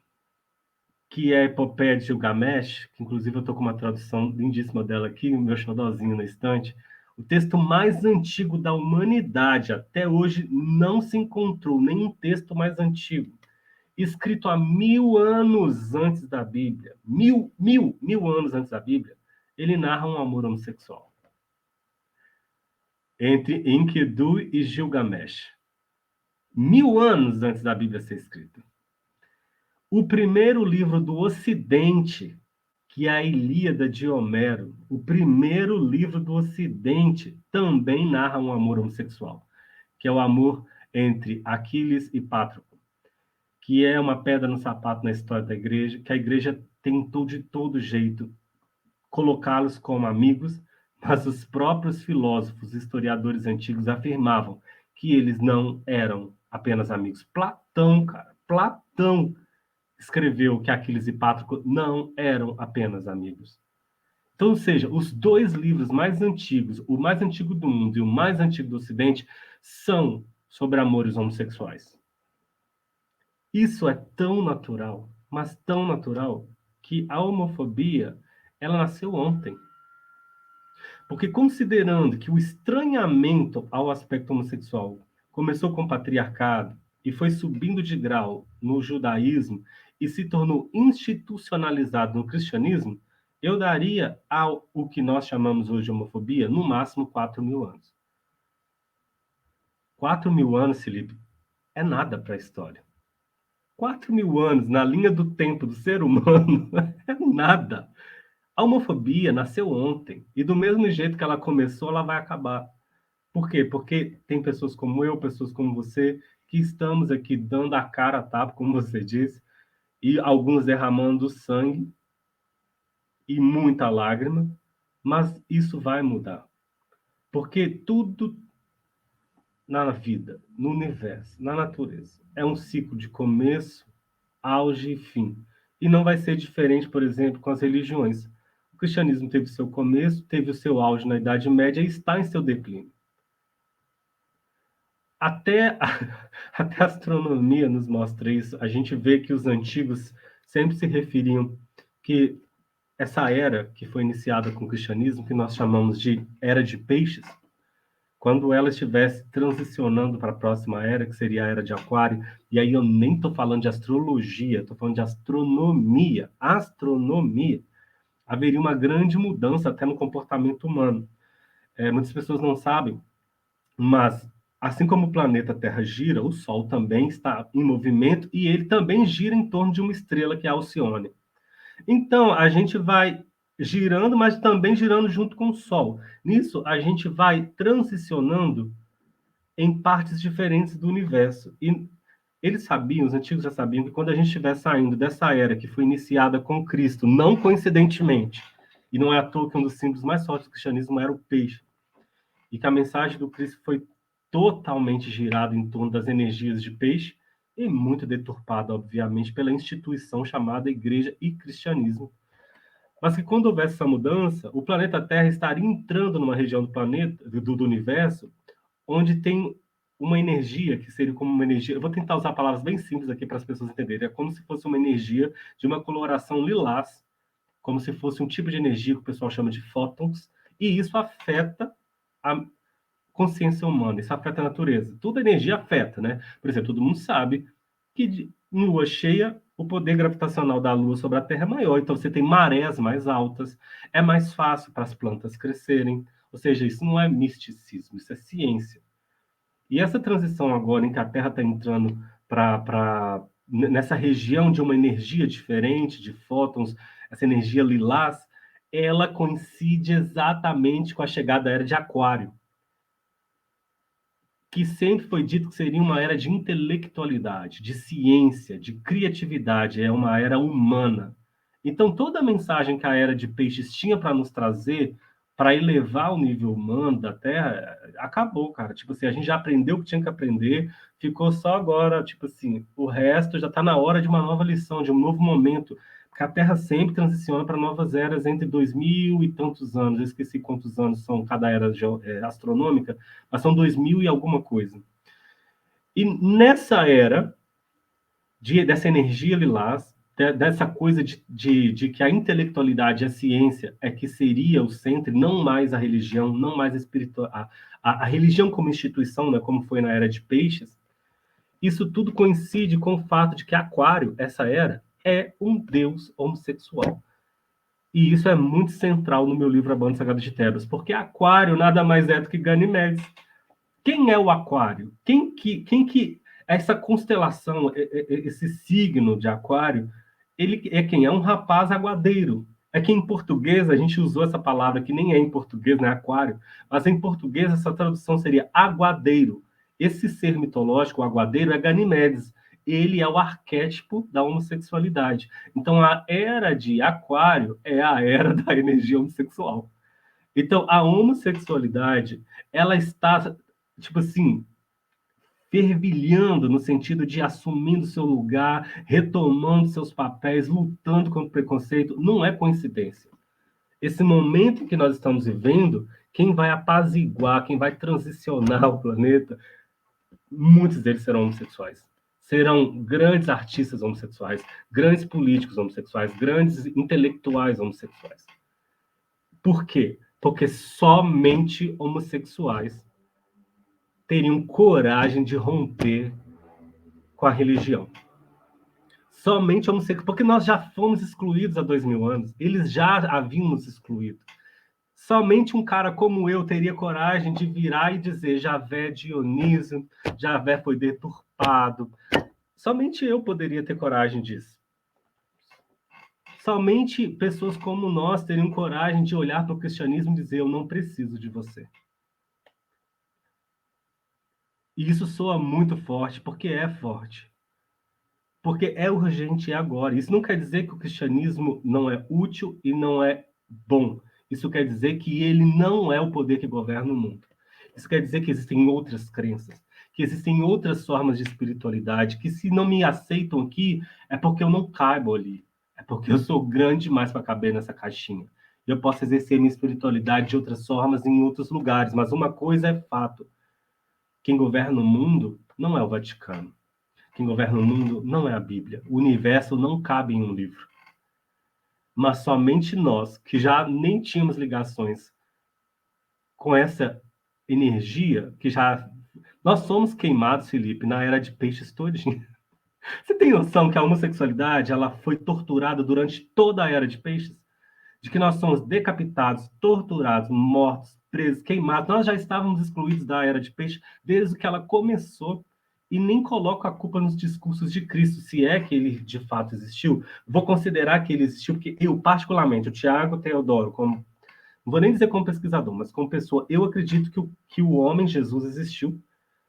que é a Epopeia de Gilgamesh, que inclusive eu estou com uma tradução lindíssima dela aqui, o meu xodózinho na estante, o texto mais antigo da humanidade, até hoje não se encontrou nenhum texto mais antigo, escrito há 1000 anos antes da Bíblia, mil anos antes da Bíblia, ele narra um amor homossexual entre Enkidu e Gilgamesh. 1000 anos antes da Bíblia ser escrita. O primeiro livro do Ocidente, que é a Ilíada de Homero, o primeiro livro do Ocidente, também narra um amor homossexual, que é o amor entre Aquiles e Patroclo, que é uma pedra no sapato na história da igreja, que a igreja tentou de todo jeito colocá-los como amigos, mas os próprios filósofos, historiadores antigos afirmavam que eles não eram apenas amigos. Platão, cara, Platão escreveu que Aquiles e Patroclo não eram apenas amigos. Então, ou seja, os dois livros mais antigos, o mais antigo do mundo e o mais antigo do Ocidente, são sobre amores homossexuais. Isso é tão natural, mas tão natural, que a homofobia, ela nasceu ontem. Porque considerando que o estranhamento ao aspecto homossexual começou com o patriarcado e foi subindo de grau no judaísmo e se tornou institucionalizado no cristianismo, eu daria ao o que nós chamamos hoje de homofobia, no máximo 4.000 anos. 4.000 anos, Felipe, é nada para a história. 4.000 anos na linha do tempo do ser humano é nada. A homofobia nasceu ontem, e do mesmo jeito que ela começou, ela vai acabar. Por quê? Porque tem pessoas como eu, pessoas como você, que estamos aqui dando a cara a tapa, como você disse, e alguns derramando sangue e muita lágrima, mas isso vai mudar. Porque tudo na vida, no universo, na natureza, é um ciclo de começo, auge e fim. E não vai ser diferente, por exemplo, com as religiões. O cristianismo teve seu começo, teve o seu auge na Idade Média e está em seu declínio. Até até a astronomia nos mostra isso. A gente vê que os antigos sempre se referiam que essa era que foi iniciada com o cristianismo, que nós chamamos de Era de Peixes, quando ela estivesse transicionando para a próxima era, que seria a Era de Aquário, e aí eu nem estou falando de astrologia, estou falando de astronomia, haveria uma grande mudança até no comportamento humano. Muitas pessoas não sabem, mas assim como o planeta Terra gira, o Sol também está em movimento e ele também gira em torno de uma estrela que é a Alcione. Então, a gente vai girando, mas também girando junto com o Sol. Nisso, a gente vai transicionando em partes diferentes do universo. E eles sabiam, os antigos já sabiam, que quando a gente estiver saindo dessa era que foi iniciada com Cristo, não coincidentemente, e não é à toa que um dos símbolos mais fortes do cristianismo era o peixe, e que a mensagem do Cristo foi totalmente girada em torno das energias de peixe e muito deturpada, obviamente, pela instituição chamada Igreja e Cristianismo. Mas que quando houvesse essa mudança, o planeta Terra estaria entrando numa região do planeta, do universo, onde tem uma energia que seria como uma energia. Eu vou tentar usar palavras bem simples aqui para as pessoas entenderem. É como se fosse uma energia de uma coloração lilás, como se fosse um tipo de energia que o pessoal chama de fótons, e isso afeta a consciência humana, isso afeta a natureza. Toda energia afeta, né? Por exemplo, todo mundo sabe que em lua cheia o poder gravitacional da Lua sobre a Terra é maior, então você tem marés mais altas, é mais fácil para as plantas crescerem, ou seja, isso não é misticismo, isso é ciência. E essa transição agora em que a Terra está entrando nessa região de uma energia diferente, de fótons, essa energia lilás, ela coincide exatamente com a chegada da Era de Aquário, que sempre foi dito que seria uma era de intelectualidade, de ciência, de criatividade, é uma era humana. Então, toda a mensagem que a Era de Peixes tinha para nos trazer, para elevar o nível humano da Terra, acabou, cara. Tipo assim, a gente já aprendeu o que tinha que aprender, ficou só agora, tipo assim, o resto já está na hora de uma nova lição, de um novo momento, porque a Terra sempre transiciona para novas eras entre 2000 e tantos anos. Eu esqueci quantos anos são cada era astronômica, mas são 2000 e alguma coisa. E nessa era, dessa energia lilás, dessa coisa de que a intelectualidade e a ciência é que seria o centro, não mais a religião, não mais a religião como instituição, né, como foi na Era de Peixes, isso tudo coincide com o fato de que Aquário, essa era, é um deus homossexual. E isso é muito central no meu livro A Banda Sagrada de Tebas, porque Aquário nada mais é do que Ganimedes. Quem é o Aquário? Quem que essa constelação, esse signo de Aquário, ele é quem? É um rapaz aguadeiro. É que em português a gente usou essa palavra que nem é em português, né, aquário, mas em português essa tradução seria aguadeiro. Esse ser mitológico, o aguadeiro, é Ganimedes. Ele é o arquétipo da homossexualidade. Então a era de Aquário é a era da energia homossexual. Então a homossexualidade, ela está, tipo assim, fervilhando no sentido de assumindo seu lugar, retomando seus papéis, lutando contra o preconceito, não é coincidência. Esse momento em que nós estamos vivendo, quem vai apaziguar, quem vai transicionar o planeta, muitos deles serão homossexuais. Serão grandes artistas homossexuais, grandes políticos homossexuais, grandes intelectuais homossexuais. Por quê? Porque somente homossexuais teriam coragem de romper com a religião. Somente homossexuais, porque nós já fomos excluídos há 2000 anos, eles já haviam nos excluído. Somente um cara como eu teria coragem de virar e dizer Javé Dionísio, Javé foi deturpado. Somente eu poderia ter coragem disso. Somente pessoas como nós teriam coragem de olhar para o cristianismo e dizer eu não preciso de você. E isso soa muito forte, porque é forte. Porque é urgente agora. Isso não quer dizer que o cristianismo não é útil e não é bom. Isso quer dizer que ele não é o poder que governa o mundo. Isso quer dizer que existem outras crenças, que existem outras formas de espiritualidade, que se não me aceitam aqui, é porque eu não caibo ali. É porque eu sou grande demais para caber nessa caixinha. Eu posso exercer minha espiritualidade de outras formas em outros lugares, mas uma coisa é fato. Quem governa o mundo não é o Vaticano. Quem governa o mundo não é a Bíblia. O universo não cabe em um livro. Mas somente nós, que já nem tínhamos ligações com essa energia, que já... Nós somos queimados, Felipe, na era de peixes todinha. Você tem noção que a homossexualidade ela foi torturada durante toda a era de peixes? De que nós somos decapitados, torturados, mortos, presos, queimados. Nós já estávamos excluídos da era de peixe desde que ela começou. E nem coloco a culpa nos discursos de Cristo, se é que ele de fato existiu. Vou considerar que ele existiu, porque eu, particularmente, o Tiago Teodoro, como, não vou nem dizer como pesquisador, mas como pessoa, eu acredito que o homem Jesus existiu,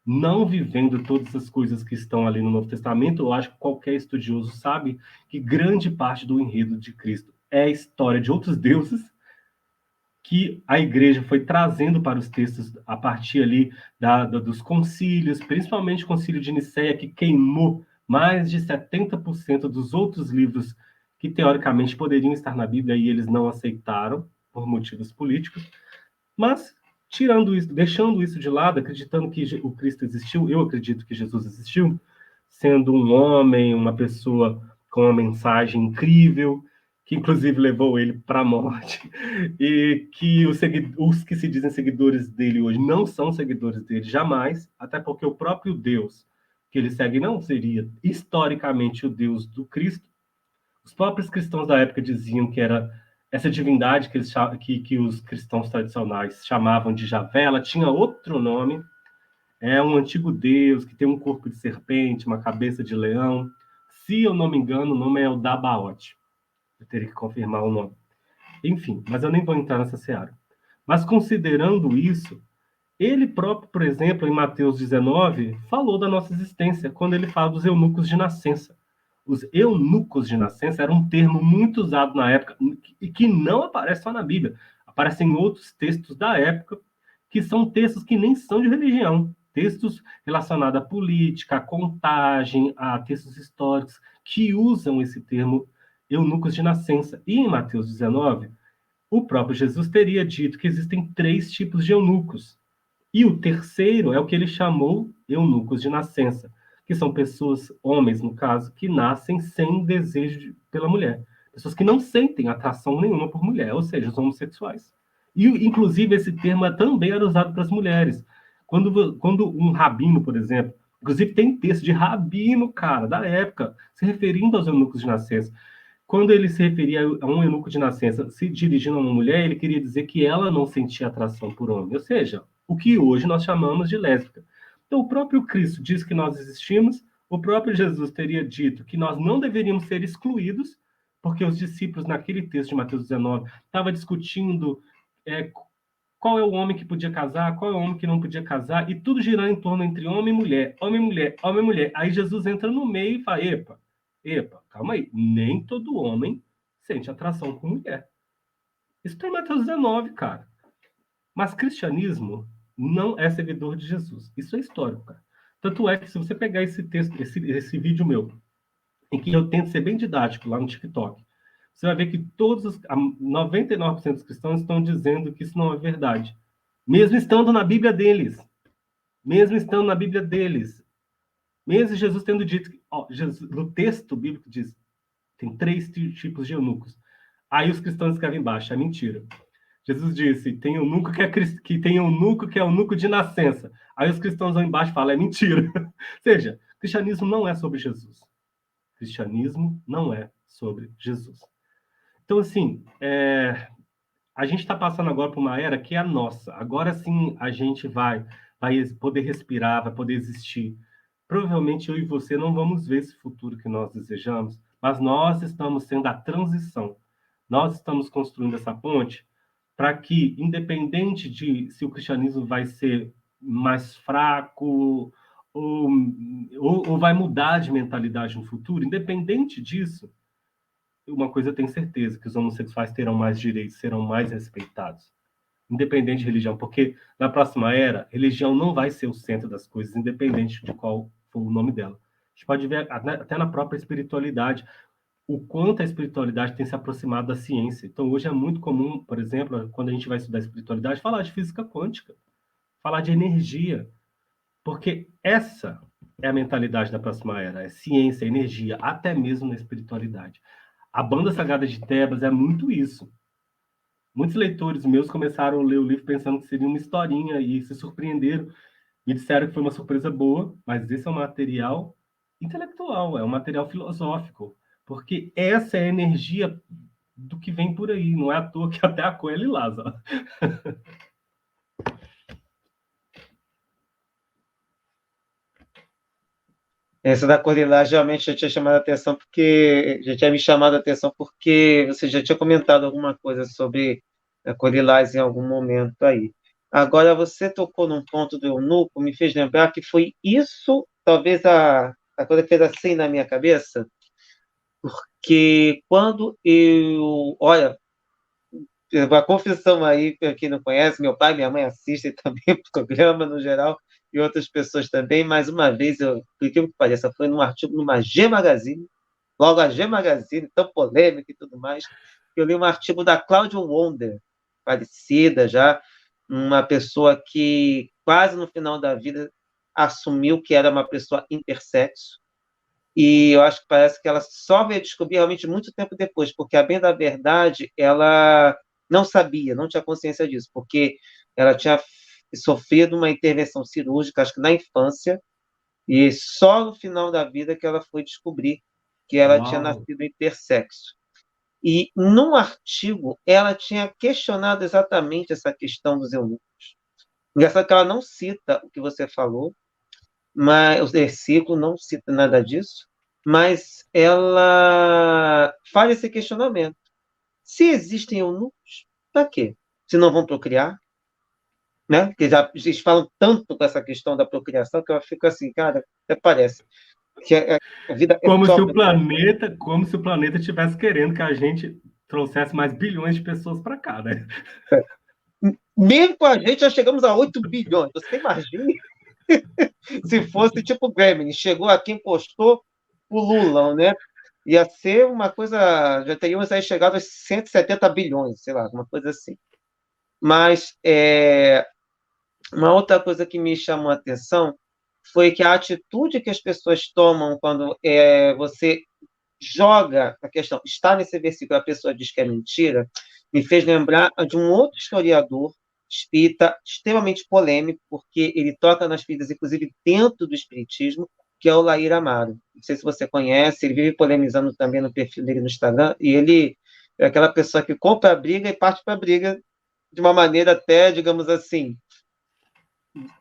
não vivendo todas as coisas que estão ali no Novo Testamento. Eu acho que qualquer estudioso sabe que grande parte do enredo de Cristo é a história de outros deuses que a igreja foi trazendo para os textos a partir ali dos concílios, principalmente o concílio de Nicéia, que queimou mais de 70% dos outros livros que teoricamente poderiam estar na Bíblia e eles não aceitaram por motivos políticos. Mas, tirando isso, deixando isso de lado, acreditando que o Cristo existiu, eu acredito que Jesus existiu, sendo um homem, uma pessoa com uma mensagem incrível, que inclusive levou ele para a morte, e que os que se dizem seguidores dele hoje não são seguidores dele jamais, até porque o próprio Deus que ele segue não seria historicamente o Deus do Cristo. Os próprios cristãos da época diziam que era essa divindade que os cristãos tradicionais chamavam de Javé, ela tinha outro nome, é um antigo deus que tem um corpo de serpente, uma cabeça de leão. Se eu não me engano, o nome é o Dabaote. Eu teria que confirmar o nome. Enfim, mas eu nem vou entrar nessa seara. Mas considerando isso, ele próprio, por exemplo, em Mateus 19, falou da nossa existência, quando ele fala dos eunucos de nascença. Os eunucos de nascença era um termo muito usado na época e que não aparece só na Bíblia. Aparece em outros textos da época, que são textos que nem são de religião. Textos relacionados à política, à contagem, a textos históricos, que usam esse termo eunucos de nascença. E em Mateus 19, o próprio Jesus teria dito que existem 3 tipos de eunucos. E o terceiro é o que ele chamou eunucos de nascença, que são pessoas, homens no caso, que nascem sem desejo pela mulher. Pessoas que não sentem atração nenhuma por mulher, ou seja, os homossexuais. E, inclusive, esse termo também era usado para as mulheres. Quando um rabino, por exemplo, inclusive tem texto de rabino, cara, da época, se referindo aos eunucos de nascença. Quando ele se referia a um eunuco de nascença se dirigindo a uma mulher, ele queria dizer que ela não sentia atração por homem, ou seja, o que hoje nós chamamos de lésbica. Então, o próprio Cristo diz que nós existimos, o próprio Jesus teria dito que nós não deveríamos ser excluídos, porque os discípulos, naquele texto de Mateus 19, estavam discutindo qual é o homem que podia casar, qual é o homem que não podia casar, e tudo girando em torno entre homem e mulher, homem e mulher, homem e mulher. Aí Jesus entra no meio e fala, epa, calma aí, nem todo homem sente atração por mulher. Isso está em Mateus 19, cara. Mas cristianismo não é seguidor de Jesus. Isso é histórico, cara. Tanto é que se você pegar esse texto, esse vídeo meu, em que eu tento ser bem didático lá no TikTok, você vai ver que 99% dos cristãos estão dizendo que isso não é verdade. Mesmo estando na Bíblia deles. Mesmo estando na Bíblia deles. Mesmo Jesus tendo dito, no texto bíblico diz, tem 3 tipos de eunucos. Aí os cristãos escrevem embaixo, é mentira. Jesus disse, tem eunuco tem eunuco que é eunuco de nascença. Aí os cristãos vão embaixo e falam, é mentira. Ou seja, cristianismo não é sobre Jesus. Cristianismo não é sobre Jesus. Então, assim, a gente está passando agora por uma era que é a nossa. Agora sim a gente vai poder respirar, vai poder existir. Provavelmente eu e você não vamos ver esse futuro que nós desejamos, mas nós estamos sendo a transição. Nós estamos construindo essa ponte para que, independente de se o cristianismo vai ser mais fraco ou vai mudar de mentalidade no futuro, independente disso, uma coisa eu tenho certeza, que os homossexuais terão mais direitos, serão mais respeitados, independente de religião, porque na próxima era, religião não vai ser o centro das coisas, independente de qual for o nome dela. A gente pode ver até na própria espiritualidade, o quanto a espiritualidade tem se aproximado da ciência. Então, hoje é muito comum, por exemplo, quando a gente vai estudar espiritualidade, falar de física quântica, falar de energia, porque essa é a mentalidade da próxima era, é ciência, é energia, até mesmo na espiritualidade. A Banda Sagrada de Tebas é muito isso. Muitos leitores meus começaram a ler o livro pensando que seria uma historinha e se surpreenderam. Me disseram que foi uma surpresa boa, mas esse é um material intelectual, é um material filosófico, porque essa é a energia do que vem por aí. Não é à toa que até a cor é lilás. Essa da Cordilás realmente já tinha chamado a atenção, porque já tinha me chamado a atenção, porque você já tinha comentado alguma coisa sobre a Cordilás em algum momento aí. Agora, você tocou num ponto do eunuco, me fez lembrar que foi isso, talvez a coisa que fez assim na minha cabeça, porque quando eu. Olha, uma confissão aí, para quem não conhece, meu pai e minha mãe assistem também o programa no geral, e outras pessoas também. Mais uma vez, por incrível que pareça, foi num artigo numa G Magazine, logo a G Magazine, tão polêmica e tudo mais, eu li um artigo da Claudia Wonder, falecida já, uma pessoa que quase no final da vida assumiu que era uma pessoa intersexo, e eu acho que parece que ela só veio descobrir realmente muito tempo depois, porque, a bem da verdade, ela não sabia, não tinha consciência disso, porque ela tinha sofrido uma intervenção cirúrgica, acho que na infância, e só no final da vida que ela foi descobrir que ela tinha Uau! nascido intersexo. E, num artigo, ela tinha questionado exatamente essa questão dos eunucos. Engraçado que ela não cita o que você falou, mas o versículo não cita nada disso, mas ela faz esse questionamento. Se existem eunucos, para quê? Se não vão procriar? Né? Porque já, eles falam tanto com essa questão da procriação que eu fico assim, cara, até parece. que a vida é sofre. Como se o planeta estivesse querendo que a gente trouxesse mais bilhões de pessoas para cá, né? Mesmo com a gente, já chegamos a 8 bilhões. Você imagina se fosse tipo Gremlin, chegou aqui, impostou o Lula, né? Ia ser uma coisa, já teríamos aí chegado aos 170 bilhões, sei lá, alguma coisa assim. Mas uma outra coisa que me chamou a atenção foi que a atitude que as pessoas tomam quando você joga a questão, está nesse versículo, a pessoa diz que é mentira, me fez lembrar de um outro historiador espírita extremamente polêmico, porque ele toca nas feridas, inclusive dentro do espiritismo, que é o Lair Amaro. Não sei se você conhece, ele vive polemizando também no perfil dele no Instagram, e ele é aquela pessoa que compra a briga e parte para a briga de uma maneira até, digamos assim,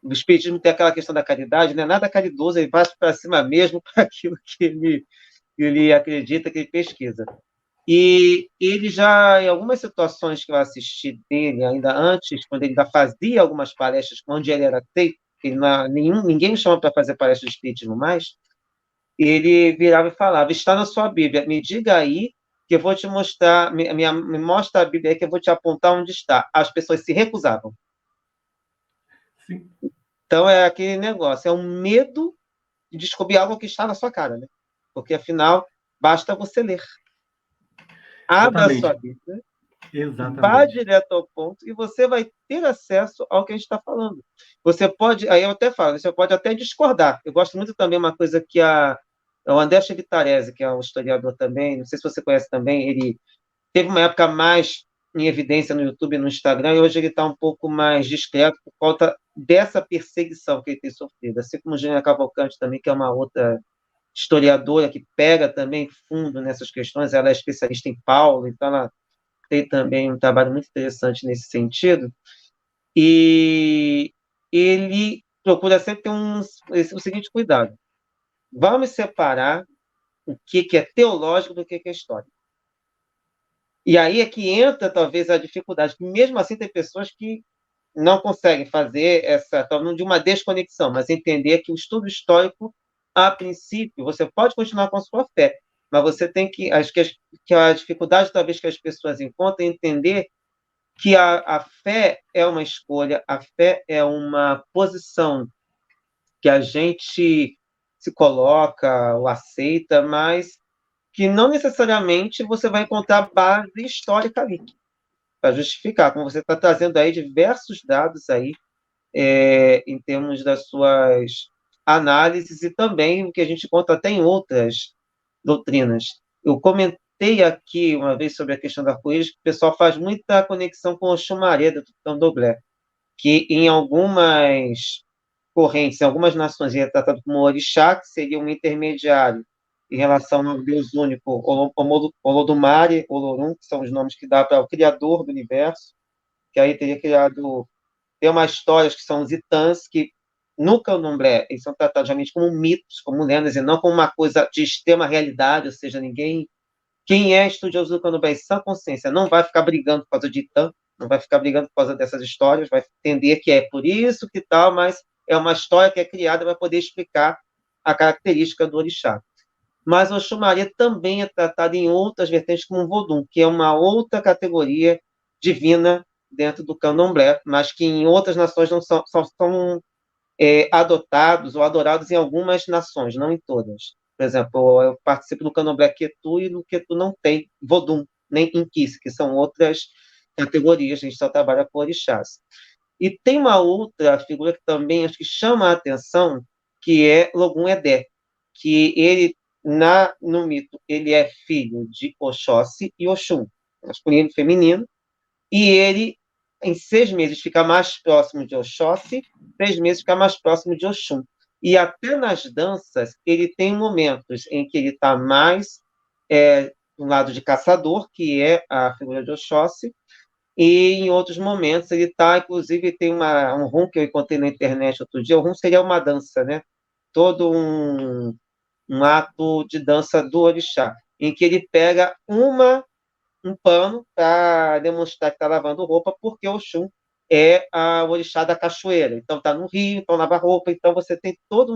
o espiritismo tem aquela questão da caridade, não é nada caridoso, ele vai para cima mesmo para aquilo que ele acredita, que ele pesquisa. E ele já, em algumas situações que eu assisti dele, ainda antes, quando ele ainda fazia algumas palestras, onde ele era teito, ele não, ninguém me chama para fazer palestra de espiritismo mais, ele virava e falava, está na sua Bíblia, me diga aí que eu vou te mostrar, me mostra a Bíblia aí que eu vou te apontar onde está. As pessoas se recusavam. Sim. Então é aquele negócio, é um medo de descobrir algo que está na sua cara, né? Porque afinal, basta você ler. Abra a sua Exatamente. Bíblia, vá Exatamente. direto ao ponto e você vai ter acesso ao que a gente está falando. Você pode, aí eu até falo, você pode até discordar. Eu gosto muito também uma coisa que o André Chevitarese, que é um historiador também, não sei se você conhece também, ele teve uma época mais em evidência no YouTube e no Instagram, e hoje ele está um pouco mais discreto por conta dessa perseguição que ele tem sofrido. Assim como Gênia Cavalcante também, que é uma outra historiadora que pega também fundo nessas questões, ela é especialista em Paulo, então ela tem também um trabalho muito interessante nesse sentido, e ele procura sempre ter o seguinte cuidado: vamos separar o que é teológico do que é histórico. E aí é que entra, talvez, a dificuldade, que mesmo assim tem pessoas que não conseguem fazer essa, talvez de uma desconexão, mas entender que o estudo histórico, a princípio, você pode continuar com a sua fé, mas você tem que, acho que a dificuldade talvez que as pessoas encontram é entender que a fé é uma escolha, a fé é uma posição que a gente se coloca ou aceita, mas que não necessariamente você vai encontrar base histórica ali para justificar, como você está trazendo aí diversos dados aí em termos das suas análises e também o que a gente encontra até em outras doutrinas. Eu comentei aqui uma vez sobre a questão da arco-íris, que o pessoal faz muita conexão com o Xumaré do Candomblé, que em algumas correntes, em algumas nações, ele é tratado como orixá, que seria um intermediário em relação ao Deus único, Olodumare, Olorum, que são os nomes que dá para o Criador do universo, que aí teria criado. Tem umas histórias que são os Itãs, que no Candomblé eles são tratados realmente como mitos, como lendas, e não como uma coisa de extrema realidade, ou seja, ninguém. Quem é estudioso do Candomblé em sã consciência não vai ficar brigando por causa de Itã, não vai ficar brigando por causa dessas histórias, vai entender que é por isso que tal, mas é uma história que é criada para poder explicar a característica do orixá. Mas o Oxumaré também é tratado em outras vertentes como o Vodum, que é uma outra categoria divina dentro do candomblé, mas que em outras nações não são adotados ou adorados em algumas nações, não em todas. Por exemplo, eu participo do candomblé Quetu e no Quetu não tem Vodum, nem Inquice, que são outras categorias, a gente só trabalha com orixás. E tem uma outra figura que também acho que chama a atenção, que é Logum Edé, que ele, no mito, ele é filho de Oxóssi e Oxum, masculino e feminino, e ele, em 6 meses, fica mais próximo de Oxóssi, 6 meses fica mais próximo de Oxum. E até nas danças, ele tem momentos em que ele está mais do lado de caçador, que é a figura de Oxóssi, e em outros momentos ele está, inclusive, tem um rum que eu encontrei na internet outro dia. O rum seria uma dança, né? Todo um ato de dança do orixá, em que ele pega um pano para demonstrar que está lavando roupa, porque o Oxum é o orixá da cachoeira. Então, está no rio, então lava roupa, então você tem todo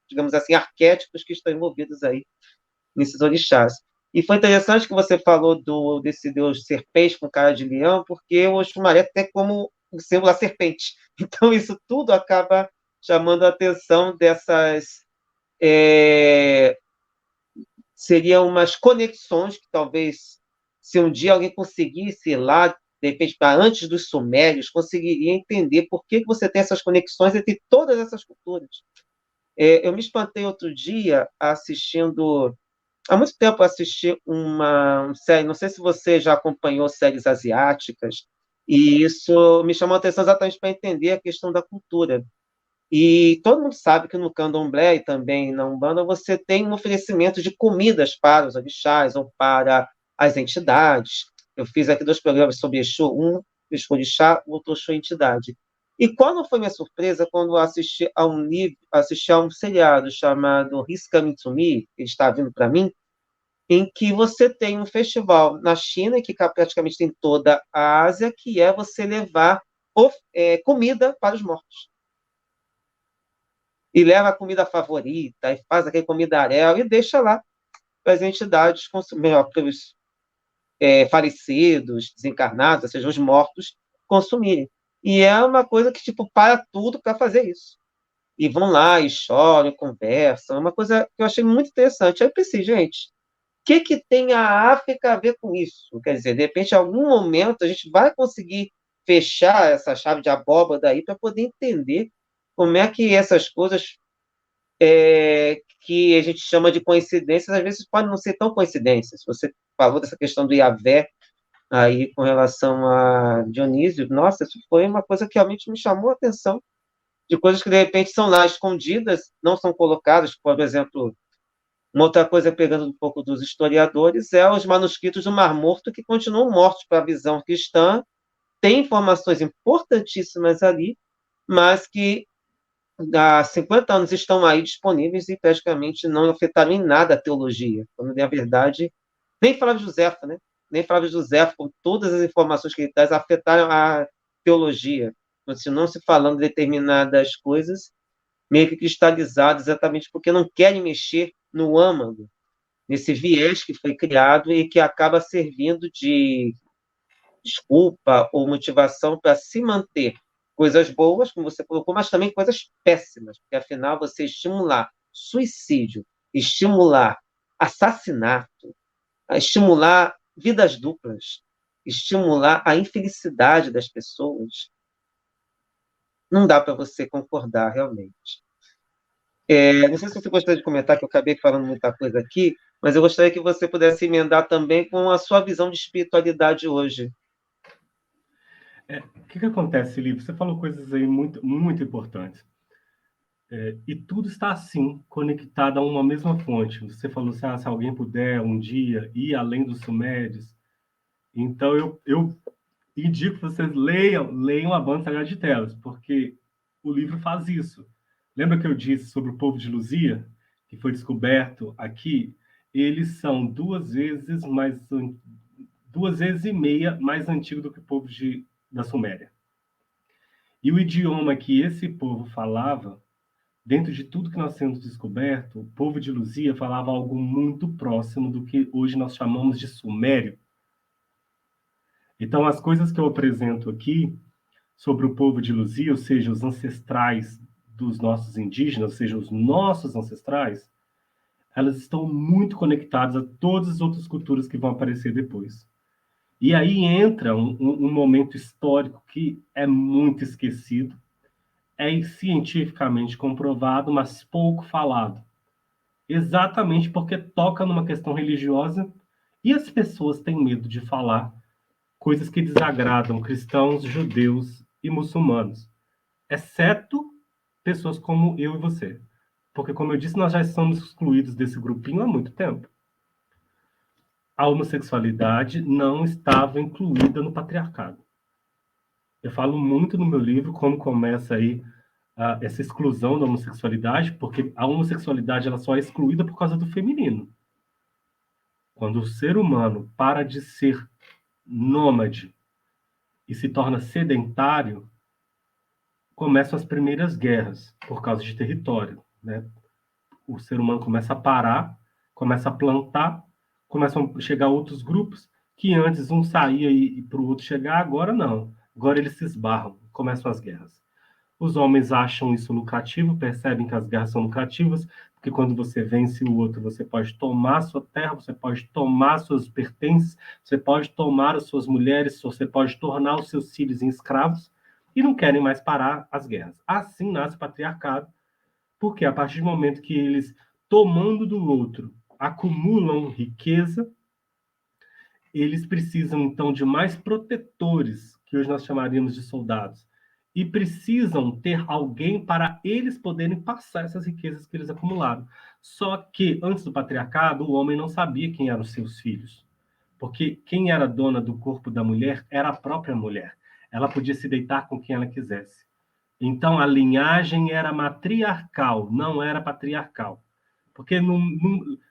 digamos assim, arquétipos que estão envolvidos aí nesses orixás. E foi interessante que você falou desse deus serpente com cara de leão, porque o Oxumaré tem como o símbolo a serpente. Então, isso tudo acaba chamando a atenção dessas. É, seriam umas conexões que talvez, se um dia alguém conseguisse ir lá, de repente, para antes dos sumérios, conseguiria entender por que você tem essas conexões entre todas essas culturas. Eu me espantei outro dia assistindo. Há muito tempo eu assisti uma série, não sei se você já acompanhou séries asiáticas, e isso me chamou a atenção exatamente para entender a questão da cultura. E todo mundo sabe que no candomblé e também na Umbanda você tem um oferecimento de comidas para os orixás ou para as entidades. Eu fiz aqui 2 programas sobre Exu, um Exu Orixá, o outro Exu Entidade. E qual não foi minha surpresa quando eu assisti a um seriado chamado Hiska Mitsumi, que está vindo para mim, em que você tem um festival na China, que praticamente tem toda a Ásia, que é você levar comida para os mortos e leva a comida favorita, e faz aquele comidaréu e deixa lá para as entidades, para os falecidos, desencarnados, ou seja, os mortos, consumirem. E é uma coisa que, tipo, para tudo para fazer isso. E vão lá e choram, conversam. É uma coisa que eu achei muito interessante. Aí eu pensei, gente, o que tem a África a ver com isso? Quer dizer, de repente, em algum momento, a gente vai conseguir fechar essa chave de abóbada aí para poder entender como é que essas coisas que a gente chama de coincidências, às vezes podem não ser tão coincidências. Você falou dessa questão do Yahvé aí com relação a Dionísio. Nossa, isso foi uma coisa que realmente me chamou a atenção, de coisas que de repente são lá escondidas, não são colocadas. Por exemplo, uma outra coisa, pegando um pouco dos historiadores, é os manuscritos do Mar Morto, que continuam mortos para a visão cristã, tem informações importantíssimas ali, mas que há 50 anos estão aí disponíveis e praticamente não afetaram em nada a teologia. Quando, na verdade, nem Flávio Josefo, né? Nem Flávio Josefo, com todas as informações que ele traz, afetaram a teologia. Continuam se falando de determinadas coisas, meio que cristalizadas, exatamente porque não querem mexer no âmago, nesse viés que foi criado e que acaba servindo de desculpa ou motivação para se manter coisas boas, como você colocou, mas também coisas péssimas, porque afinal você estimular suicídio, estimular assassinato, estimular vidas duplas, estimular a infelicidade das pessoas, não dá para você concordar realmente. Não sei se você gostaria de comentar, que eu acabei falando muita coisa aqui, mas eu gostaria que você pudesse emendar também com a sua visão de espiritualidade hoje. O que acontece, Livio? Você falou coisas aí muito, muito importantes. E tudo está, assim, conectado a uma mesma fonte. Você falou assim, se alguém puder um dia ir além dos sumérios. Então, eu indico que vocês leiam a Banda Sagrada de Telas, porque o livro faz isso. Lembra que eu disse sobre o povo de Luzia, que foi descoberto aqui? Eles são 2 vezes e meia mais antigo do que o povo da Suméria. E o idioma que esse povo falava, dentro de tudo que nós temos descoberto, o povo de Luzia falava algo muito próximo do que hoje nós chamamos de sumério. Então, as coisas que eu apresento aqui sobre o povo de Luzia, ou seja, os ancestrais dos nossos indígenas, ou seja, os nossos ancestrais, elas estão muito conectadas a todas as outras culturas que vão aparecer depois. E aí entra um momento histórico que é muito esquecido, é cientificamente comprovado, mas pouco falado. Exatamente porque toca numa questão religiosa e as pessoas têm medo de falar coisas que desagradam cristãos, judeus e muçulmanos, exceto pessoas como eu e você. Porque, como eu disse, nós já estamos excluídos desse grupinho há muito tempo. A homossexualidade não estava incluída no patriarcado. Eu falo muito no meu livro como começa aí essa exclusão da homossexualidade, porque a homossexualidade ela só é excluída por causa do feminino. Quando o ser humano para de ser nômade e se torna sedentário, começam as primeiras guerras por causa de território, né? O ser humano começa a parar, começa a plantar, começam a chegar outros grupos que antes um saía e para o outro chegar, agora não. Agora eles se esbarram, começam as guerras. Os homens acham isso lucrativo, percebem que as guerras são lucrativas, porque quando você vence o outro, você pode tomar sua terra, você pode tomar seus pertences, você pode tomar as suas mulheres, você pode tornar os seus filhos em escravos, e não querem mais parar as guerras. Assim nasce o patriarcado, porque a partir do momento que eles, tomando do outro, acumulam riqueza, eles precisam, então, de mais protetores, que hoje nós chamaríamos de soldados, e precisam ter alguém para eles poderem passar essas riquezas que eles acumularam. Só que, antes do patriarcado, o homem não sabia quem eram os seus filhos, porque quem era dona do corpo da mulher era a própria mulher. Ela podia se deitar com quem ela quisesse. Então, a linhagem era matriarcal, não era patriarcal. Porque,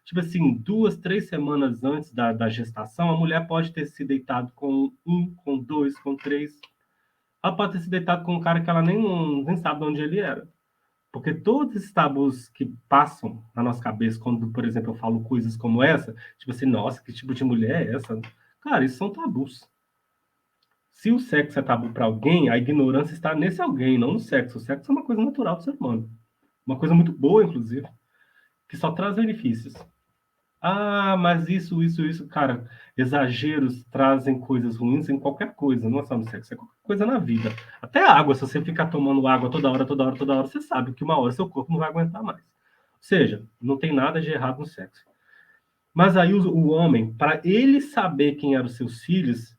tipo assim, 2, 3 semanas antes da gestação, a mulher pode ter se deitado com um, com dois, com três. Ela pode ter se deitado com um cara que ela nem sabe de onde ele era. Porque todos esses tabus que passam na nossa cabeça, quando, por exemplo, eu falo coisas como essa, tipo assim, nossa, que tipo de mulher é essa? Cara, isso são tabus. Se o sexo é tabu para alguém, a ignorância está nesse alguém, não no sexo. O sexo é uma coisa natural do ser humano. Uma coisa muito boa, inclusive, que só traz benefícios. Ah, mas isso, cara, exageros trazem coisas ruins em qualquer coisa, não é só no sexo, é qualquer coisa na vida. Até a água, se você ficar tomando água toda hora, você sabe que uma hora seu corpo não vai aguentar mais. Ou seja, não tem nada de errado no sexo. Mas aí o homem, para ele saber quem eram os seus filhos,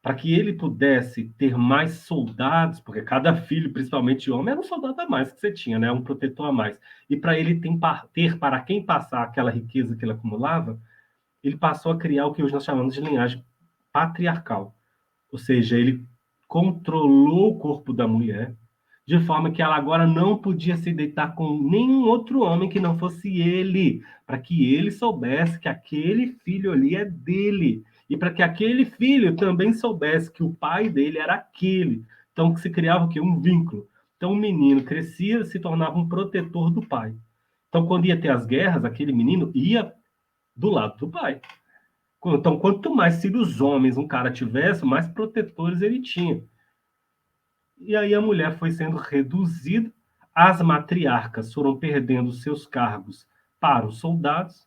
para que ele pudesse ter mais soldados, porque cada filho, principalmente homem, era um soldado a mais que você tinha, né? Um protetor a mais. E para ele ter para quem passar aquela riqueza que ele acumulava, ele passou a criar o que hoje nós chamamos de linhagem patriarcal. Ou seja, ele controlou o corpo da mulher, de forma que ela agora não podia se deitar com nenhum outro homem que não fosse ele, para que ele soubesse que aquele filho ali é dele, e para que aquele filho também soubesse que o pai dele era aquele. Então, que se criava o quê? Um vínculo. Então, o menino crescia, se tornava um protetor do pai. Então, quando ia ter as guerras, aquele menino ia do lado do pai. Então, quanto mais filhos homens um cara tivesse, mais protetores ele tinha. E aí a mulher foi sendo reduzida, as matriarcas foram perdendo seus cargos para os soldados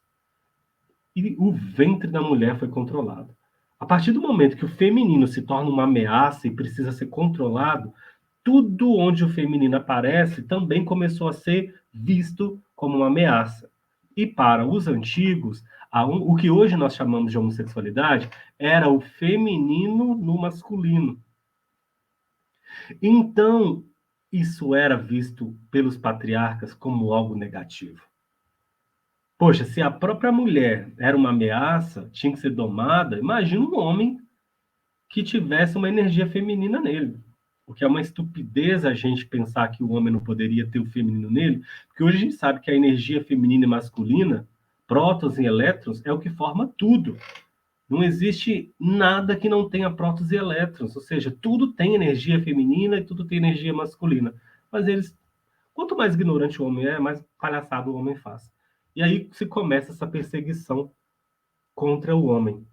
e o ventre da mulher foi controlado. A partir do momento que o feminino se torna uma ameaça e precisa ser controlado, tudo onde o feminino aparece também começou a ser visto como uma ameaça. E para os antigos, o que hoje nós chamamos de homossexualidade era o feminino no masculino. Então, isso era visto pelos patriarcas como algo negativo. Poxa, se a própria mulher era uma ameaça, tinha que ser domada, imagina um homem que tivesse uma energia feminina nele. Porque é uma estupidez a gente pensar que o homem não poderia ter o feminino nele, porque hoje a gente sabe que a energia feminina e masculina, prótons e elétrons, é o que forma tudo. Não existe nada que não tenha prótons e elétrons, ou seja, tudo tem energia feminina e tudo tem energia masculina. Mas eles, quanto mais ignorante o homem é, mais palhaçada o homem faz. E aí se começa essa perseguição contra o homem.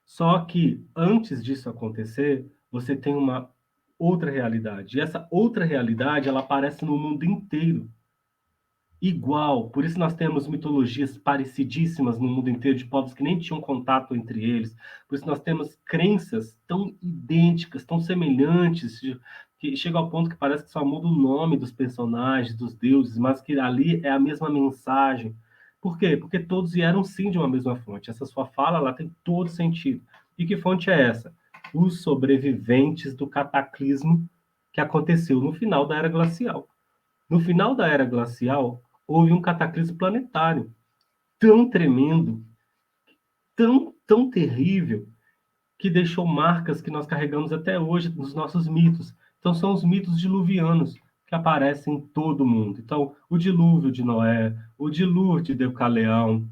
Só que antes disso acontecer, você tem uma outra realidade. E essa outra realidade, ela aparece no mundo inteiro. Igual, por isso nós temos mitologias parecidíssimas no mundo inteiro de povos que nem tinham contato entre eles. Por isso nós temos crenças tão idênticas, tão semelhantes, que chega ao ponto que parece que só muda o nome dos personagens, dos deuses, mas que ali é a mesma mensagem. Por quê? Porque todos vieram sim de uma mesma fonte. Essa sua fala, ela tem todo sentido. E que fonte é essa? Os sobreviventes do cataclismo que aconteceu no final da Era Glacial. No final da Era Glacial, houve um cataclismo planetário tão tremendo, tão terrível, que deixou marcas que nós carregamos até hoje nos nossos mitos. Então, são os mitos diluvianos que aparecem em todo o mundo. Então, o dilúvio de Noé, o dilúvio de Deucalião.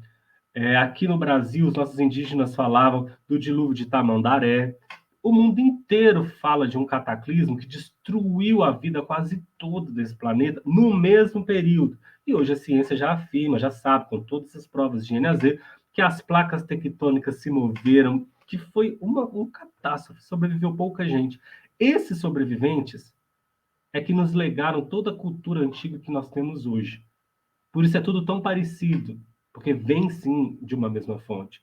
Aqui no Brasil, os nossos indígenas falavam do dilúvio de Tamandaré. o mundo inteiro fala de um cataclismo que destruiu a vida quase toda desse planeta no mesmo período. E hoje a ciência já afirma, já sabe, com todas as provas de NAZ, que as placas tectônicas se moveram, que foi uma catástrofe, sobreviveu pouca gente. Esses sobreviventes é que nos legaram toda a cultura antiga que nós temos hoje. Por isso é tudo tão parecido, porque vem sim de uma mesma fonte.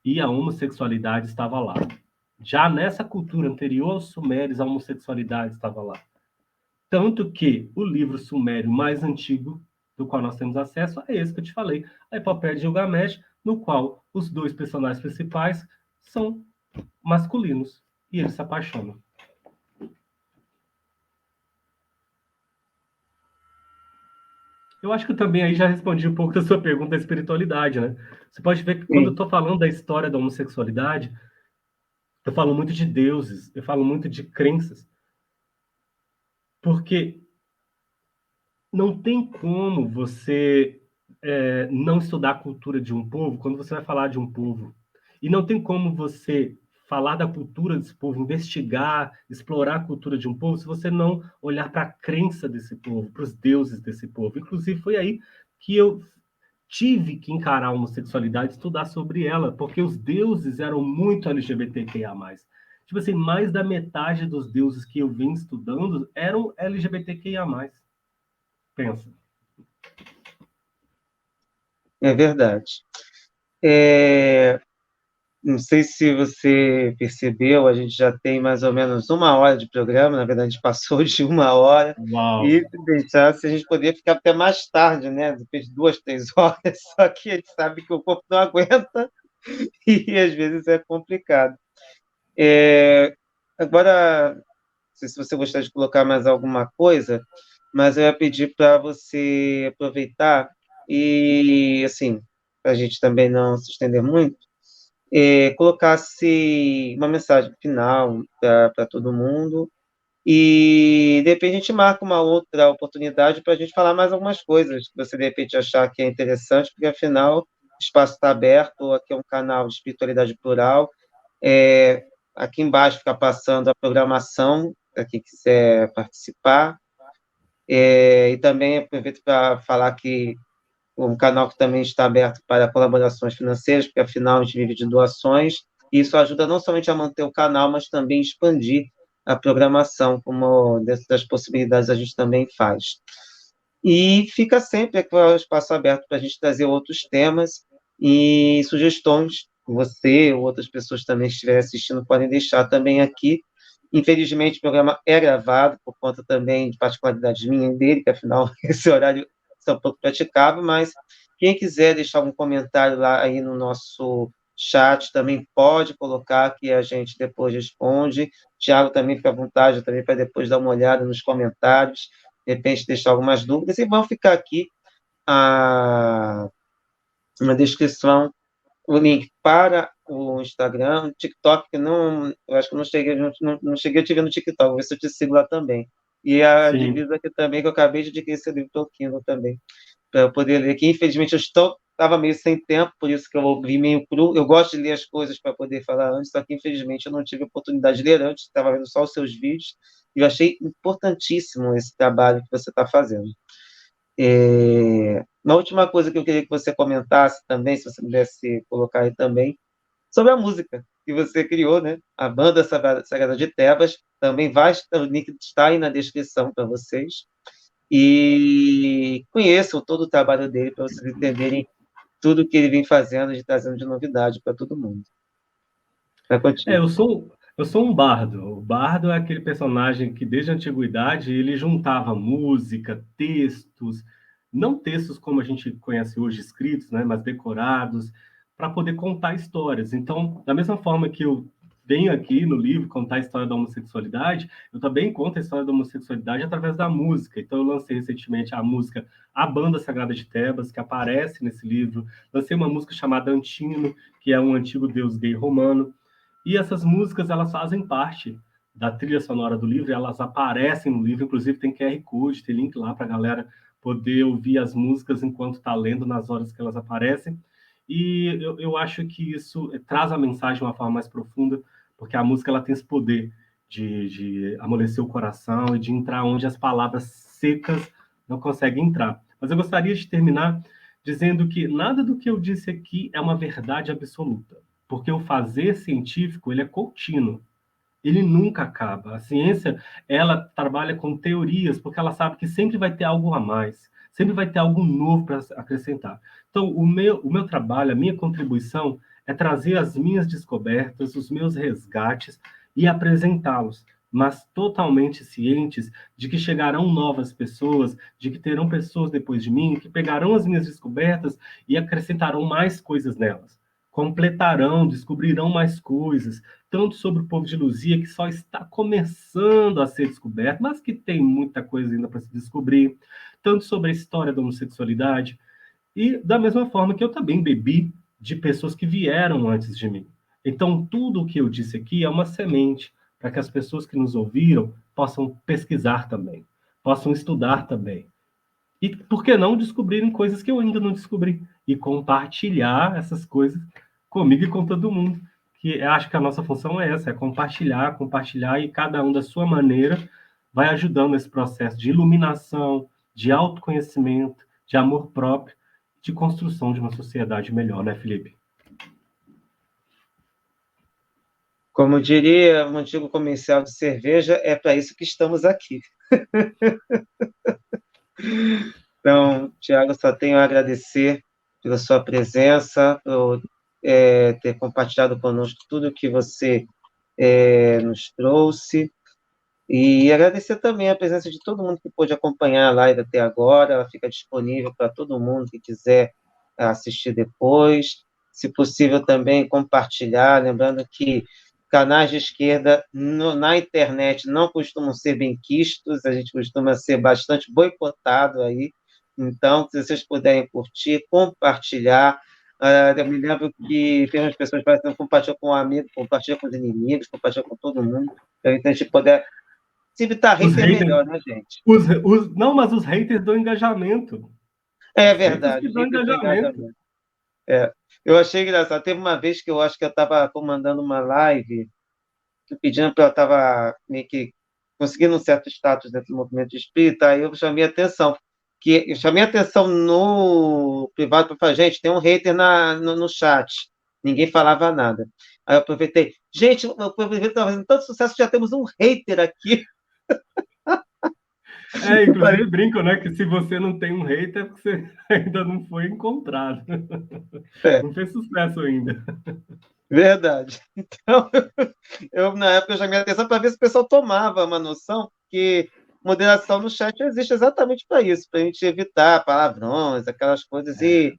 E a homossexualidade estava lá. Já nessa cultura anterior aos sumérios, a homossexualidade estava lá. Tanto que o livro sumério mais antigo, do qual nós temos acesso, é esse que eu te falei, a Epopeia de Gilgamesh, no qual os dois personagens principais são masculinos e eles se apaixonam. Eu acho que eu também aí já respondi um pouco da sua pergunta da espiritualidade, né? Você pode ver que quando eu Sim, estou falando da história da homossexualidade, eu falo muito de deuses, eu falo muito de crenças, porque não tem como você não estudar a cultura de um povo quando você vai falar de um povo. E não tem como você falar da cultura desse povo, investigar, explorar a cultura de um povo, se você não olhar para a crença desse povo, para os deuses desse povo. Inclusive, foi aí que eu tive que encarar a homossexualidade, estudar sobre ela, porque os deuses eram muito LGBTQIA+. Tipo assim, mais da metade dos deuses que eu vim estudando eram LGBTQIA+. Pensa. é verdade. É, não sei se você percebeu, a gente já tem mais ou menos 1 hora de programa, na verdade, a gente passou de 1 hora, Uau! e se deixasse, a gente poderia ficar até mais tarde, né? Depois de 2, 3 horas, só que a gente sabe que o corpo não aguenta e às vezes é complicado. Agora, não sei se você gostaria de colocar mais alguma coisa, mas eu ia pedir para você aproveitar e, assim, para a gente também não se estender muito, colocasse uma mensagem final para todo mundo e, de repente, a gente marca uma outra oportunidade para a gente falar mais algumas coisas que você, de repente, achar que é interessante, porque, afinal, o espaço está aberto, aqui é um canal de espiritualidade plural, é, aqui embaixo fica passando a programação, para quem quiser participar, e também aproveito para falar que um canal que também está aberto para colaborações financeiras, porque afinal a gente vive de doações, e isso ajuda não somente a manter o canal, mas também expandir a programação, como dentro das possibilidades a gente também faz. E fica sempre aqui o espaço aberto para a gente trazer outros temas e sugestões. Você ou outras pessoas também que estiverem assistindo podem deixar também aqui. Infelizmente, o programa é gravado por conta também de particularidades minhas e dele, que afinal esse horário é um pouco praticável, mas quem quiser deixar algum comentário lá aí no nosso chat também pode colocar que a gente depois responde. Tiago também fica à vontade também para depois dar uma olhada nos comentários, de repente deixar algumas dúvidas, e vão ficar aqui a, na descrição o link para o Instagram, o TikTok, que não, eu acho que não cheguei a te ver no TikTok, vou ver se eu te sigo lá também. E a Sim. divisa aqui também, que eu acabei de adquirir esse livro do Kindle também, para eu poder ler aqui. Infelizmente, eu estava meio sem tempo, por isso que eu vi meio cru. Eu gosto de ler as coisas para poder falar antes, só que infelizmente eu não tive a oportunidade de ler antes, estava vendo só os seus vídeos, e eu achei importantíssimo esse trabalho que você está fazendo. Uma última coisa que eu queria que você comentasse também, se você pudesse colocar aí também, sobre a música que você criou, né? A banda Sagrada de Tebas, também vai, o link está aí na descrição para vocês. E conheçam todo o trabalho dele para vocês entenderem tudo que ele vem fazendo e trazendo de novidade para todo mundo. Vai É, contigo. eu sou um bardo. O bardo é aquele personagem que, desde a antiguidade, ele juntava música, textos, não textos como a gente conhece hoje, escritos, né, mas decorados, para poder contar histórias. Então, da mesma forma que eu venho aqui no livro contar a história da homossexualidade, eu também conto a história da homossexualidade através da música. Então, eu lancei recentemente a música A Banda Sagrada de Tebas, que aparece nesse livro. Lancei uma música chamada Antino, que é um antigo deus gay romano. E essas músicas, elas fazem parte da trilha sonora do livro, elas aparecem no livro, inclusive tem QR Code, tem link lá para a galera poder ouvir as músicas enquanto está lendo, nas horas que elas aparecem. E eu acho que isso traz a mensagem de uma forma mais profunda, porque a música ela tem esse poder de amolecer o coração e de entrar onde as palavras secas não conseguem entrar. Mas eu gostaria de terminar dizendo que nada do que eu disse aqui é uma verdade absoluta, porque o fazer científico ele é contínuo, ele nunca acaba. A ciência, ela trabalha com teorias, porque ela sabe que sempre vai ter algo a mais, sempre vai ter algo novo para acrescentar. Então, o meu trabalho, a minha contribuição é trazer as minhas descobertas, os meus resgates e apresentá-los, mas totalmente cientes de que chegarão novas pessoas, de que terão pessoas depois de mim, que pegarão as minhas descobertas e acrescentarão mais coisas nelas. Completarão, descobrirão mais coisas, tanto sobre o povo de Luzia, que só está começando a ser descoberto, mas que tem muita coisa ainda para se descobrir, tanto sobre a história da homossexualidade, e da mesma forma que eu também bebi de pessoas que vieram antes de mim. Então, tudo o que eu disse aqui é uma semente para que as pessoas que nos ouviram possam pesquisar também, possam estudar também. E, por que não, descobrirem coisas que eu ainda não descobri e compartilhar essas coisas comigo e com todo mundo. Que eu acho que a nossa função é essa, é compartilhar, compartilhar, e cada um da sua maneira vai ajudando nesse processo de iluminação, de autoconhecimento, de amor próprio, de construção de uma sociedade melhor, né, Felipe? Como diria um antigo comercial de cerveja, é para isso que estamos aqui. Então, Tiago, só tenho a agradecer pela sua presença, por ter compartilhado conosco tudo o que você nos trouxe, e agradecer também a presença de todo mundo que pôde acompanhar a live até agora. Ela fica disponível para todo mundo que quiser assistir depois. Se possível, também compartilhar. Lembrando que canais de esquerda na internet não costumam ser benquistos, a gente costuma ser bastante boicotado aí. Então, se vocês puderem curtir, compartilhar. Eu me lembro que tem umas pessoas que parecem que compartilham com um amigo, compartilham com os inimigos, compartilham com todo mundo. Então, a gente poder. Se evitar Os hater é haters, melhor, né, gente? não, mas os haters dão engajamento. É Os haters verdade, que os dão haters têm engajamento. engajamento. É. Eu achei engraçado. Teve uma vez que eu acho que eu estava comandando uma live, pedindo para eu estava meio que conseguindo um certo status dentro do movimento espírita, aí eu chamei atenção. Eu chamei atenção no privado para falar, gente, tem um hater no chat. Ninguém falava nada. Aí eu aproveitei, gente, o movimento está fazendo tanto sucesso que já temos um hater aqui. Inclusive brincam, né, que se você não tem um hater, é porque você ainda não foi encontrado. É, Não fez sucesso ainda. verdade. Então, na época, eu chamei a atenção para ver se o pessoal tomava uma noção que moderação no chat existe exatamente para isso, para a gente evitar palavrões, aquelas coisas, e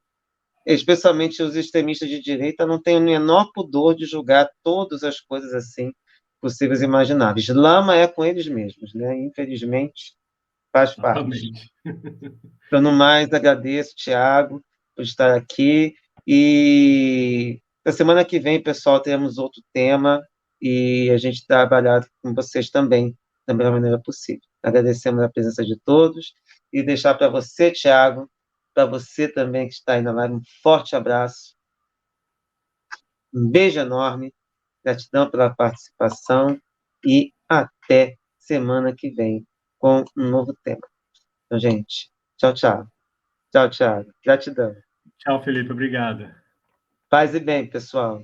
especialmente os extremistas de direita não têm o menor pudor de julgar todas as coisas assim possíveis e imagináveis. Lama é com eles mesmos, né? Infelizmente, faz parte. Exatamente. Então, no mais, agradeço, Tiago, por estar aqui. E na semana que vem, pessoal, teremos outro tema e a gente trabalhar com vocês também, da melhor maneira possível. Agradecemos a presença de todos e deixar para você, Tiago, para você também que está aí na live, um forte abraço, um beijo enorme, gratidão pela participação e até semana que vem com um novo tema. Então, gente, tchau, tchau. Tchau, Thiago. Gratidão. Tchau, Felipe. Obrigado. Paz e bem, pessoal.